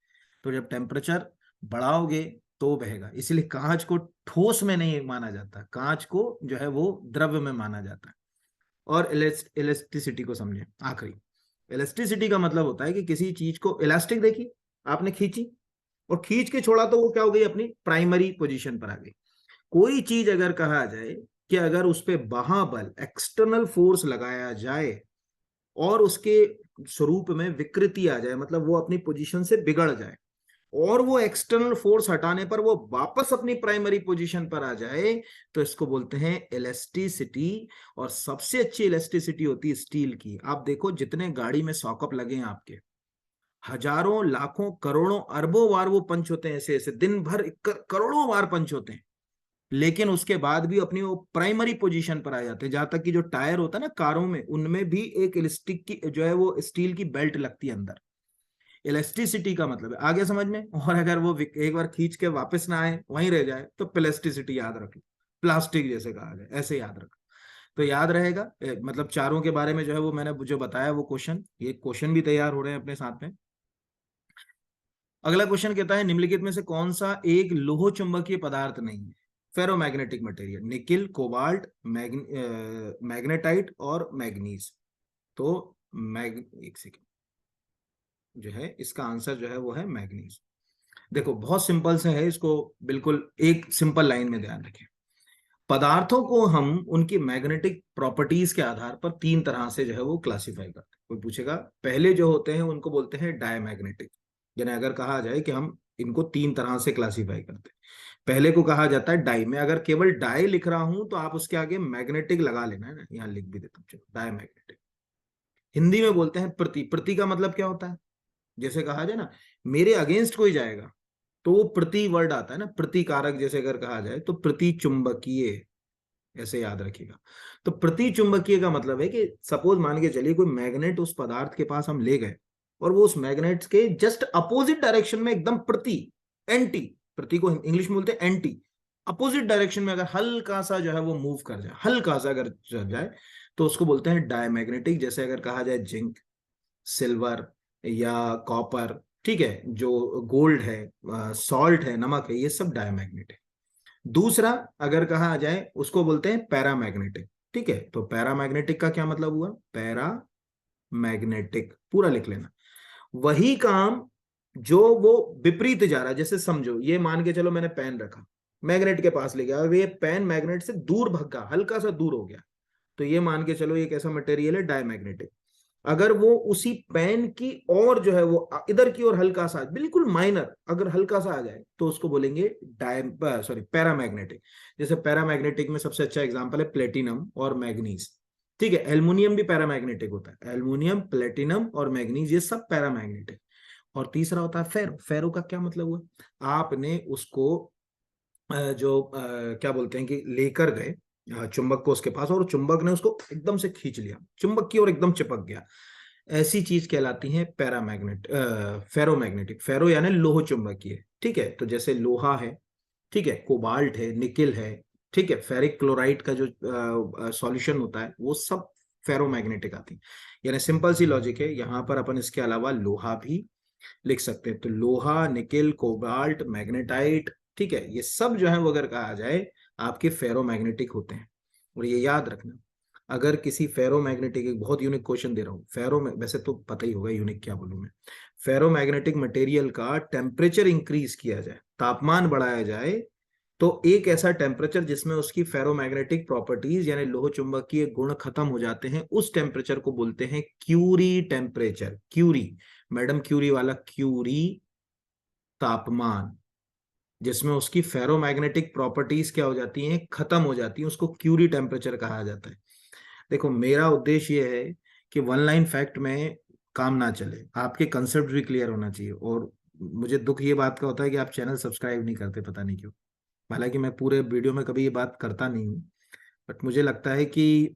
तो जब टेम्परेचर बढ़ाओगे तो बहेगा, इसलिए कांच को ठोस में नहीं माना जाता, कांच को जो है वो द्रव्य में माना जाता है। और इलेक्ट्रिसिटी को समझे आखिरी, इलेक्ट्रिसिटी का मतलब होता है कि किसी चीज को, इलास्टिक देखी आपने, खींची और खींच के छोड़ा तो वो क्या हो गई? अपनी प्राइमरी पोजीशन पर आ गई। कोई चीज अगर कहा जाए कि अगर उस पर महाबल एक्सटर्नल फोर्स लगाया जाए और उसके स्वरूप में विकृति आ जाए, मतलब वो अपनी पोजीशन से बिगड़ जाए, और वो एक्सटर्नल फोर्स हटाने पर वो वापस अपनी प्राइमरी पोजीशन पर आ जाए, तो इसको बोलते हैं इलास्टिसिटी। और सबसे अच्छी इलास्टिसिटी होती है स्टील की। आप देखो जितने गाड़ी में सॉकअप लगे हैं आपके, हजारों लाखों करोड़ों अरबों बार वो पंच होते हैं, ऐसे ऐसे दिन भर करोड़ों बार पंच होते हैं, लेकिन उसके बाद भी अपनी वो प्राइमरी पोजीशन पर आ जाते हैं। जहां तक कि जो टायर होता है ना कारों में, उनमें भी एक इलास्टिक की जो है वो स्टील की बेल्ट लगती है अंदर। इलास्टिसिटी का मतलब है, आगे समझ में। और अगर वो एक बार खींच के वापस ना आए, वहीं रह जाए, तो प्लास्टिसिटी याद रखो, प्लास्टिक जैसे कहा जाए, ऐसे याद रखो। तो याद रहेगा मतलब चारों के बारे में जो है वो मैंने जो बताया वो क्वेश्चन, ये क्वेश्चन भी तैयार हो रहे हैं अपने साथ में। अगला क्वेश्चन कहता है निम्नलिखित में से कौन सा एक लोह चुंबकीय पदार्थ नहीं है? Ferromagnetic material, nickel, cobalt, magnetite और मैग्नीज। तो एक सेकेंड, जो है इसका आंसर जो है वो है मैग्नीज। देखो बहुत सिंपल से है, इसको बिल्कुल एक सिंपल लाइन में ध्यान रखें। पदार्थों को हम उनकी मैग्नेटिक प्रॉपर्टीज के आधार पर तीन तरह से जो है वो क्लासिफाई करते हैं। कोई पूछेगा, पहले जो होते हैं उनको बोलते हैं डायमैग्नेटिक। यानी अगर कहा जाए कि हम इनको तीन तरह से क्लासिफाई करते हैं, पहले को कहा जाता है डाई। में अगर केवल डाई लिख रहा हूं तो आप उसके आगे मैग्नेटिक लगा लेना है ना, यहाँ लिख भी देता हूँ, चलो डायमैग्नेटिक। हिंदी में बोलते हैं प्रति। प्रति का मतलब क्या होता है? जैसे कहा जाए ना मेरे अगेंस्ट कोई जाएगा तो वो प्रति वर्ड आता है ना, प्रतिकारक। जैसे अगर कहा जाए तो प्रति चुंबकीय, ऐसे याद रखिएगा। तो प्रति चुंबकीय का मतलब है कि सपोज मान के चलिए कोई मैग्नेट उस पदार्थ के पास हम ले गए और वो उस मैग्नेट के जस्ट अपोजिट डायरेक्शन में एकदम प्रति, एंटी, प्रति को इंग्लिश में बोलते हैं एंटी, अपोजिट डायरेक्शन में अगर हल्का सा जो है वो मूव कर जाए, हल्का सा अगर चल जाए, तो उसको बोलते हैं डायमैग्नेटिक। जैसे अगर कहा जाए जिंक, सिल्वर या कॉपर, ठीक है, जो गोल्ड है, सॉल्ट है, नमक है, ये सब डायमैग्नेट है। दूसरा अगर कहा जाए उसको बोलते हैं पैरामैग्नेटिक। ठीक है, तो पैरामैग्नेटिक का क्या मतलब हुआ? पैरा मैग्नेटिक पूरा लिख लेना। वही काम जो वो विपरीत जा रहा है, जैसे समझो ये मान के चलो मैंने पेन रखा, मैग्नेट के पास ले गया और ये पेन मैग्नेट से दूर भगा, हल्का सा दूर हो गया, तो ये मान के चलो ये कैसा मटेरियल है? डायमैग्नेटिक। अगर वो उसी पेन की और जो है वो इधर की ओर हल्का सा, बिल्कुल माइनर अगर हल्का सा आ जाए, तो उसको बोलेंगे पैरामैग्नेटिक। जैसे पैरामैग्नेटिक में सबसे अच्छा एग्जांपल है प्लेटिनम और मैग्नीज। ठीक है, एल्युमिनियम भी पैरामैग्नेटिक होता है, एल्युमिनियम, प्लेटिनम और मैग्नीज ये सब पैरामैग्नेटिक। और तीसरा होता है फेरो। फेरो का क्या मतलब हुआ? आपने उसको जो क्या बोलते हैं कि लेकर गए चुंबक को उसके पास, और चुंबक ने उसको एकदम से खींच लिया चुंबक की ओर, एकदम चिपक गया। ऐसी चीज कहलाती है पैरामैग्नेट फेरोमैग्नेटिक। फेरो यानी लोह चुंबकीय। ठीक है, तो जैसे लोहा है, ठीक है, कोबाल्ट है, निकिल है, ठीक है, फेरिक क्लोराइड का जो सॉल्यूशन होता है वो सब फेरोमैग्नेटिक आती है। यानी सिंपल सी लॉजिक है, यहाँ पर अपन इसके अलावा लोहा भी लिख सकते हैं। तो लोहा, निकिल, कोबाल्ट, मैग्नेटाइट, ठीक है, ये सब जो है वो अगर कहा जाए आपके फेरोमैग्नेटिक होते हैं। और ये याद रखना, अगर किसी फेरोमैग्नेटिक, एक बहुत यूनिक क्वेश्चन दे रहा हूँ, फेरो में वैसे तो पता ही होगा यूनिक क्या बोलूं मैं, फेरोमैग्नेटिक मटेरियल का टेम्परेचर इंक्रीज किया जाए, तापमान बढ़ाया जाए, तो एक ऐसा टेम्परेचर जिसमें उसकी फेरोमैग्नेटिक प्रॉपर्टीज यानी लोह चुंबकीय गुण खत्म हो जाते हैं, उस टेम्परेचर को बोलते हैं Curie temperature. Curie, madam Curie वाला क्यूरी तापमान, जिसमें उसकी फेरोमैग्नेटिक प्रॉपर्टीज क्या हो जाती हैं, खत्म हो जाती हैं, उसको क्यूरी टेम्परेचर कहा जाता है। देखो मेरा उद्देश्य ये है कि वन लाइन फैक्ट में काम ना चले, आपके कंसेप्ट भी क्लियर होना चाहिए। और मुझे दुख ये बात का होता है कि आप चैनल सब्सक्राइब नहीं करते, पता नहीं क्यों। हालांकि मैं पूरे वीडियो में कभी ये बात करता नहीं हूँ, बट मुझे लगता है कि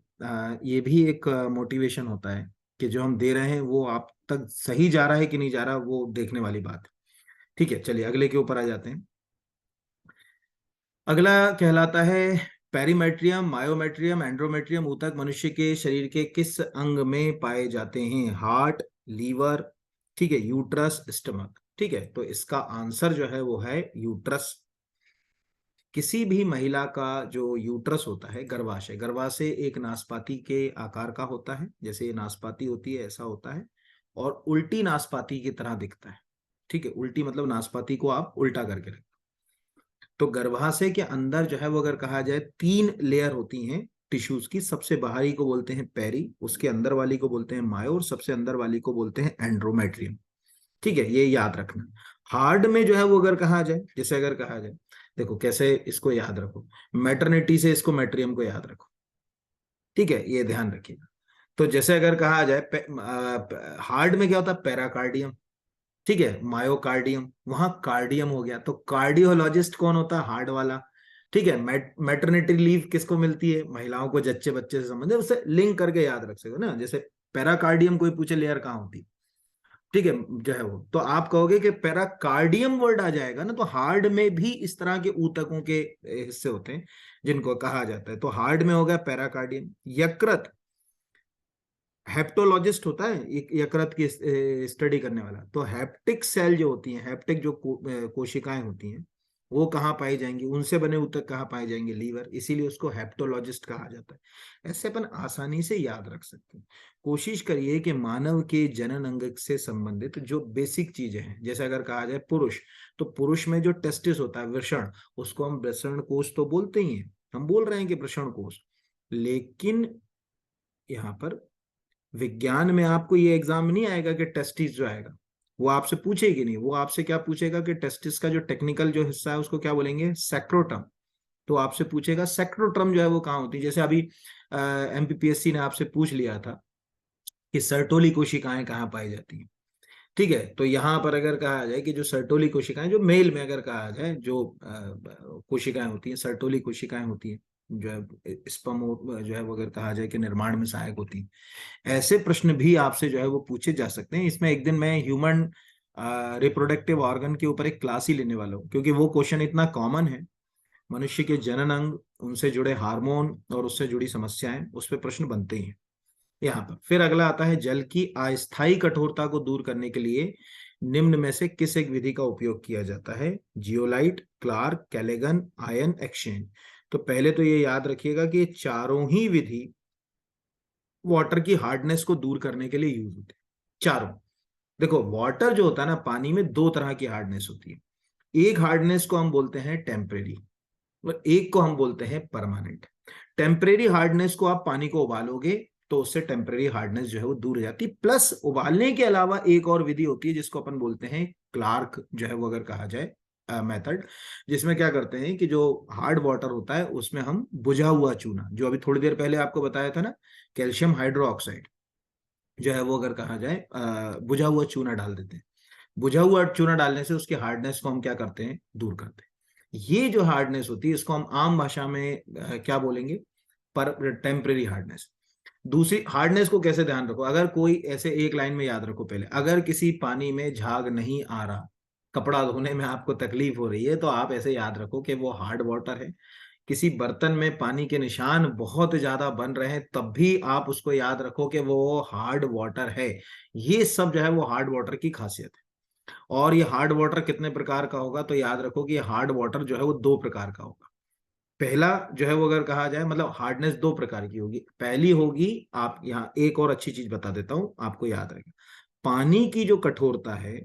ये भी एक मोटिवेशन होता है कि जो हम दे रहे हैं वो आप तक सही जा रहा है कि नहीं जा रहा, वो देखने वाली बात है। ठीक है, चलिए अगले के ऊपर आ जाते हैं। अगला कहलाता है पेरीमेट्रियम, मायोमेट्रियम, एंड्रोमेट्रियम। ऊतक मनुष्य के शरीर के किस अंग में पाए जाते हैं? हार्ट, लीवर, ठीक है, यूट्रस, स्टमक। ठीक है, तो इसका आंसर जो है वो है यूट्रस। किसी भी महिला का जो यूट्रस होता है, गर्भाशय, गर्भाशय एक नाशपाती के आकार का होता है, जैसे ये नाशपाती होती है ऐसा होता है, और उल्टी नाशपाती की तरह दिखता है। ठीक है, उल्टी मतलब नाशपाती को आप उल्टा करके रखें। तो गर्भाशय के अंदर जो है वो अगर कहा जाए 3 लेयर होती हैं टिश्यूज की। सबसे बाहरी को बोलते हैं पेरी, उसके अंदर वाली को बोलते हैं मायो, और सबसे अंदर वाली को बोलते हैं एंड्रोमेट्रियम। ठीक है, ये याद रखना। हार्ड में जो है वो अगर कहा जाए, जैसे अगर कहा जाए, देखो कैसे इसको याद रखो, मैटरनिटी से इसको मैट्रियम को याद रखो। ठीक है, ये ध्यान रखिएगा। तो जैसे अगर कहा जाए हार्ड में क्या होता है, पेराकार्डियम, ठीक है, मायोकार्डियम, वहां कार्डियम हो गया। तो कार्डियोलॉजिस्ट कौन होता है? हार्ट वाला। ठीक है, मैटरनिटी लीव किसको मिलती है? महिलाओं को, जच्चे बच्चे से संबंधित, उसे लिंक करके याद रख सको ना। जैसे पैराकार्डियम कोई पूछे लेयर कहाँ होती, ठीक है, जो है वो, तो आप कहोगे कि पैराकार्डियम वर्ड आ जाएगा ना। तो हार्ट में भी इस तरह के ऊतकों के हिस्से होते हैं जिनको कहा जाता है। तो हार्ट में हो गया पैराकार्डियम। यकृत, हेप्टोलॉजिस्ट होता है एक यकृत की स्टडी करने वाला। तो हेप्टिक सेल जो होती हैं, हेप्टिक जो कोशिकाएं होती हैं, वो कहाँ पाई जाएंगी, उनसे बने ऊतक कहाँ पाए जाएंगे? लीवर, इसीलिए उसको हेप्टोलॉजिस्ट कहा जाता है। ऐसे अपन आसानी से याद रख सकते हैं। कोशिश करिए कि मानव के जनन अंग से संबंधित जो बेसिक चीजें हैं, जैसे अगर कहा जाए पुरुष, तो पुरुष में जो टेस्टिस होता है, वृषण, उसको हम वृषण कोष तो बोलते ही हैं, हम बोल रहे हैं कि वृषण कोष। लेकिन यहाँ पर विज्ञान में आपको ये एग्जाम नहीं आएगा कि टेस्टिस जो आएगा वो आपसे पूछेगी नहीं। वो आपसे क्या पूछेगा कि टेस्टिस का जो टेक्निकल जो हिस्सा है उसको क्या बोलेंगे? सेक्रोटम। तो आपसे पूछेगा सेक्रोटम जो है वो कहाँ होती है। जैसे अभी एमपीपीएससी ने आपसे पूछ लिया था कि सर्टोली कोशिकाएं कहाँ पाई जाती हैं। ठीक है, तो यहाँ पर अगर कहा जाए कि जो सर्टोली कोशिकाएं, जो मेल में अगर कहा जाए जो कोशिकाएं होती हैं, सर्टोली कोशिकाएं होती हैं, जो है स्पर्म जो है वो अगर कहा जाए कि निर्माण में सहायक होती हैं। ऐसे प्रश्न भी आपसे जो है वो पूछे जा सकते हैं। इसमें एक दिन मैं ह्यूमन रिप्रोडक्टिव ऑर्गन के ऊपर एक क्लास ही लेने वाला हूँ, क्योंकि वो क्वेश्चन इतना कॉमन है। मनुष्य के जनन अंग, उनसे जुड़े हार्मोन और उससे जुड़ी समस्याएं, उस पर प्रश्न बनते ही हैं यहाँ पर। फिर अगला आता है, जल की अस्थायी कठोरता को दूर करने के लिए निम्न में से किस एक विधि का उपयोग किया जाता है? Zeolite, Clark, Calgon, ion exchange. तो पहले तो ये याद रखिएगा कि ये चारों ही विधि वाटर की हार्डनेस को दूर करने के लिए यूज होते हैं, चारों। देखो वाटर जो होता है ना, पानी में 2 तरह की हार्डनेस होती है। एक हार्डनेस को हम बोलते हैं टेम्परेरी, और एक को हम बोलते हैं परमानेंट। टेम्परेरी हार्डनेस को आप पानी को उबालोगे तो उससे टेम्परेरी हार्डनेस जो है वो दूर हो जाती है। प्लस उबालने के अलावा एक और विधि होती है जिसको अपन बोलते हैं क्लार्क, जो है वो अगर कहा जाए मेथड, जिसमें क्या करते हैं कि जो हार्ड वाटर होता है उसमें हम बुझा हुआ चूना, जो अभी थोड़ी देर पहले आपको बताया था ना, कैल्शियम हाइड्रोक्साइड, जो है वो अगर कहा जाए बुझा हुआ चूना डाल देते हैं। बुझा हुआ चूना डालने से उसकी हार्डनेस को हम क्या करते हैं? दूर करते हैं। ये जो हार्डनेस होती है इसको हम आम भाषा में क्या बोलेंगे, पर टेम्परेरी हार्डनेस। दूसरी हार्डनेस को कैसे ध्यान रखो, अगर कोई ऐसे एक लाइन में याद रखो पहले, अगर किसी पानी में झाग नहीं आ रहा, कपड़ा धोने में आपको तकलीफ हो रही है, तो आप ऐसे याद रखो कि वो हार्ड वाटर है। किसी बर्तन में पानी के निशान बहुत ज्यादा बन रहे हैं, तब भी आप उसको याद रखो कि वो हार्ड वाटर है। ये सब जो है वो हार्ड वाटर की खासियत है। और ये हार्ड वाटर कितने प्रकार का होगा, तो याद रखो कि हार्ड वाटर जो है वो दो प्रकार का होगा। पहला जो है वो अगर कहा जाए, मतलब हार्डनेस दो प्रकार की होगी। पहली होगी, आप यहाँ एक और अच्छी चीज बता देता हूं, आपको याद रहेगा। पानी की जो कठोरता है,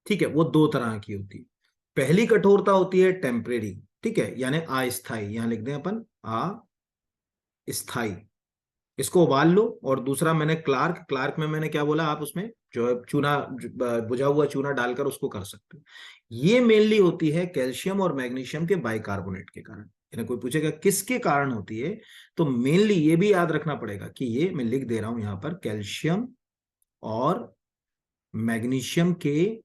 ठीक है, वो दो तरह की होती है। पहली कठोरता होती है टेम्परेरी, ठीक है, यानी अस्थाई, यहां लिख दें अपन अस्थाई, इसको उबाल लो। और दूसरा मैंने क्लार्क, क्लार्क में मैंने क्या बोला, आप उसमें जो है चूना, बुझा हुआ चूना डालकर उसको कर सकते हो। ये मेनली होती है कैल्शियम और मैग्नीशियम के बाइकार्बोनेट के कारण। यानी कोई पूछेगा किसके कारण होती है, तो मेनली ये भी याद रखना पड़ेगा कि ये मैं लिख दे रहा हूं यहां पर, कैल्शियम और मैग्नीशियम के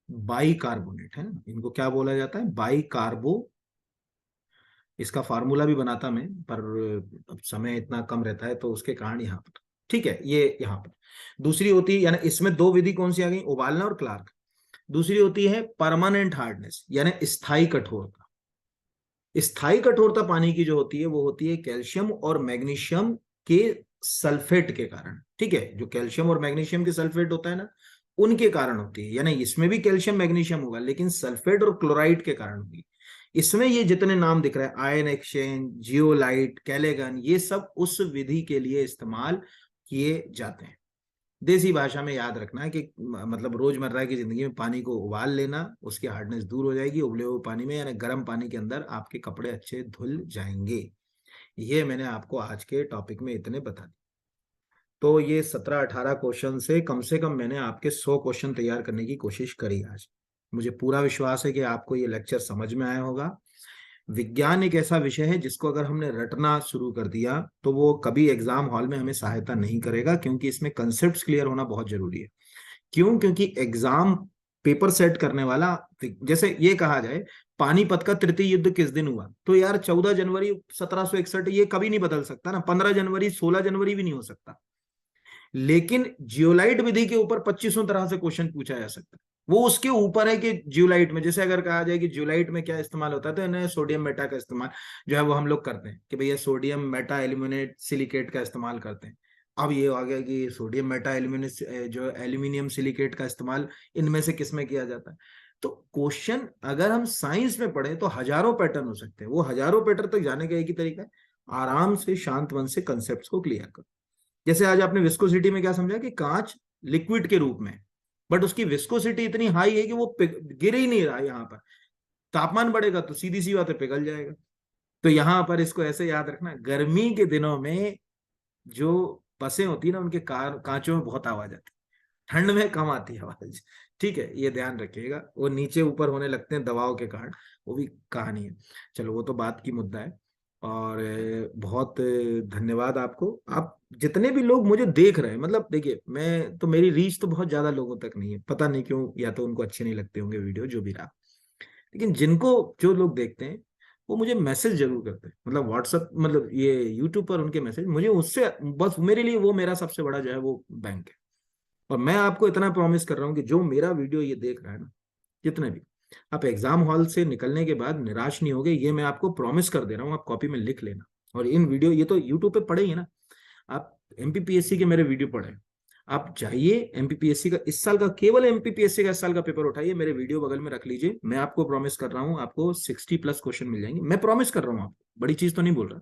बाइकार्बोनेट है ना, इनको क्या बोला जाता है, बाइकार्बो। इसका फार्मूला भी बनाता मैं, पर अब समय इतना कम रहता है तो उसके कारण यहाँ पर, ठीक है, ये यहाँ पर दूसरी होती है। यानी इसमें दो विधि कौन सी आ गई, उबालना और क्लार्क। दूसरी होती है परमानेंट हार्डनेस, यानी स्थायी कठोरता। स्थायी कठोरता पानी की जो होती है वो होती है कैल्शियम और मैग्नीशियम के सल्फेट के कारण, ठीक है, जो कैल्शियम और मैग्नीशियम के सल्फेट होता है ना, उनके कारण होती है। यानी इसमें भी कैल्शियम मैग्नीशियम होगा, लेकिन सल्फेट और क्लोराइड के कारण होगी। इसमें ये जितने नाम दिख रहे हैं, आयन एक्सचेंज, जियोलाइट, कैलेगन, ये सब उस विधि के लिए इस्तेमाल किए जाते हैं। देसी भाषा में याद रखना है कि मतलब रोजमर्रा की जिंदगी में पानी को उबाल लेना, उसकी हार्डनेस दूर हो जाएगी। उबले हुए पानी में यानी गर्म पानी के अंदर आपके कपड़े अच्छे धुल जाएंगे। ये मैंने आपको आज के टॉपिक में इतने बता दिए। तो ये 17-18 क्वेश्चन से कम मैंने आपके 100 क्वेश्चन तैयार करने की कोशिश करी आज। मुझे पूरा विश्वास है कि आपको ये लेक्चर समझ में आया होगा। विज्ञान एक ऐसा विषय है जिसको अगर हमने रटना शुरू कर दिया तो वो कभी एग्जाम हॉल में हमें सहायता नहीं करेगा, क्योंकि इसमें कंसेप्ट क्लियर होना बहुत जरूरी है। क्यों, क्योंकि एग्जाम पेपर सेट करने वाला, जैसे ये कहा जाए पानीपत का तृतीय युद्ध किस दिन हुआ, तो यार 14 जनवरी 1761, ये कभी नहीं बदल सकता ना, 15 जनवरी, 16 जनवरी भी नहीं हो सकता। लेकिन जियोलाइट विधि के ऊपर 2500 तरह से क्वेश्चन पूछा जा सकता है। वो उसके ऊपर है कि जियोलाइट में, जैसे अगर कहा जाए कि जियोलाइट में क्या इस्तेमाल होता है, तो इन्हें सोडियम मेटा का इस्तेमाल जो है वो हम लोग करते हैं कि भैया सोडियम मेटा एल्यूमिनेट सिलिकेट का इस्तेमाल करते हैं। अब ये आ गया कि सोडियम मेटा एल्यूमिनेट जो एल्यूमिनियम सिलिकेट का इस्तेमाल इनमें से किस में किया जाता है। तो क्वेश्चन अगर हम साइंस में पढ़े तो हजारों पैटर्न हो सकते हैं। वो हजारों पैटर्न तक जाने का एक ही तरीका है, आराम से शांत मन से कंसेप्ट को क्लियर करो। जैसे आज आपने विस्कोसिटी में क्या समझा कि कांच लिक्विड के रूप में, बट उसकी विस्कोसिटी इतनी हाई है कि वो गिर ही नहीं रहा। यहाँ पर तापमान बढ़ेगा तो सीधी सी बात है पिघल जाएगा। तो यहाँ पर इसको ऐसे याद रखना, गर्मी के दिनों में जो बसें होती है ना, उनके कांचों में बहुत आवाज आती है, ठंड में कम आती है आवाज। ठीक है, ये ध्यान रखिएगा। वो नीचे ऊपर होने लगते हैं दबाव के कारण, वो भी कहानी है। चलो वो तो बात की मुद्दा है। और बहुत धन्यवाद आपको। आप जितने भी लोग मुझे देख रहे हैं, मतलब देखिए, मैं तो, मेरी रीच तो बहुत ज्यादा लोगों तक नहीं है, पता नहीं क्यों, या तो उनको अच्छे नहीं लगते होंगे वीडियो, जो भी रहा। लेकिन जिनको, जो लोग देखते हैं वो मुझे मैसेज जरूर करते हैं, मतलब व्हाट्सएप, मतलब ये यूट्यूब पर उनके मैसेज मुझे, उससे बस मेरे लिए वो मेरा सबसे बड़ा जो है वो बैंक है। और मैं आपको इतना प्रॉमिस कर रहा हूँ कि जो मेरा वीडियो ये देख रहा है ना, जितने भी, आप एग्जाम हॉल से निकलने के बाद निराश नहीं होगे, ये मैं आपको प्रॉमिस कर दे रहा हूँ। आप कॉपी में लिख लेना। और इन वीडियो, ये तो यूट्यूब पे पड़े ही है ना, आप एमपीपीएससी के मेरे वीडियो पढ़े, आप जाइए एमपीपीएससी का इस साल का, केवल एमपीपीएससी का इस साल का पेपर उठाइए, मेरे वीडियो बगल में रख लीजिए। मैं आपको प्रॉमिस कर रहा हूँ आपको 60+ क्वेश्चन मिल जाएंगे। मैं प्रॉमिस कर रहा हूँ आपको, बड़ी चीज तो नहीं बोल रहा।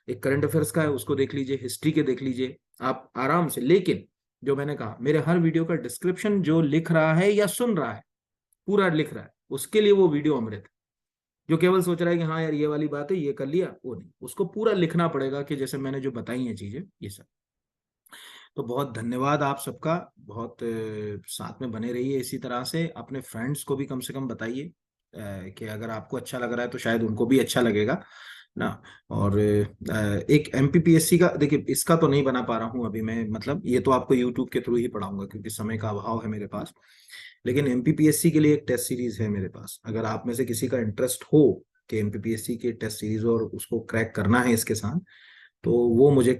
एक करंट अफेयर्स का है, उसको देख लीजिए, हिस्ट्री के देख लीजिए आप आराम से। लेकिन जो मैंने कहा, मेरे हर वीडियो का डिस्क्रिप्शन जो लिख रहा है या सुन रहा है, पूरा लिख रहा है, उसके लिए वो वीडियो अमृत है। जो केवल सोच रहा है कि हाँ यार ये वाली बात है, ये कर लिया, वो नहीं, उसको पूरा लिखना पड़ेगा कि जैसे मैंने जो बताई हैं चीजें, ये सब। तो बहुत धन्यवाद आप सबका। बहुत साथ में बने रहिए इसी तरह से। अपने फ्रेंड्स को भी कम से कम बताइए कि अगर आपको अच्छा लग रहा है तो शायद उनको भी अच्छा लगेगा। ना। और एक एमपीपीएससी का, देखिए इसका तो नहीं बना पा रहा हूँ अभी मैं, मतलब ये तो आपको यूट्यूब के थ्रू ही पढ़ाऊंगा क्योंकि समय का अभाव है मेरे पास। लेकिन एमपीपीएससी के लिए एक टेस्ट सीरीज है मेरे पास, अगर आप में से किसी का इंटरेस्ट हो कि एमपीपीएससी के टेस्ट सीरीज और उसको क्रैक करना है इसके साथ, तो वो मुझे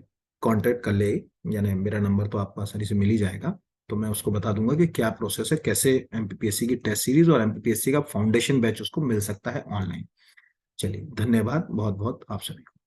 कांटेक्ट कर ले, यानी मेरा नंबर तो आपको आसानी से मिल ही जाएगा। तो मैं उसको बता दूंगा कि क्या प्रोसेस है, कैसे एमपीपीएससी की टेस्ट सीरीज और एमपीपीएससी का फाउंडेशन बैच उसको मिल सकता है ऑनलाइन। चलिए, धन्यवाद बहुत बहुत आप सभी को।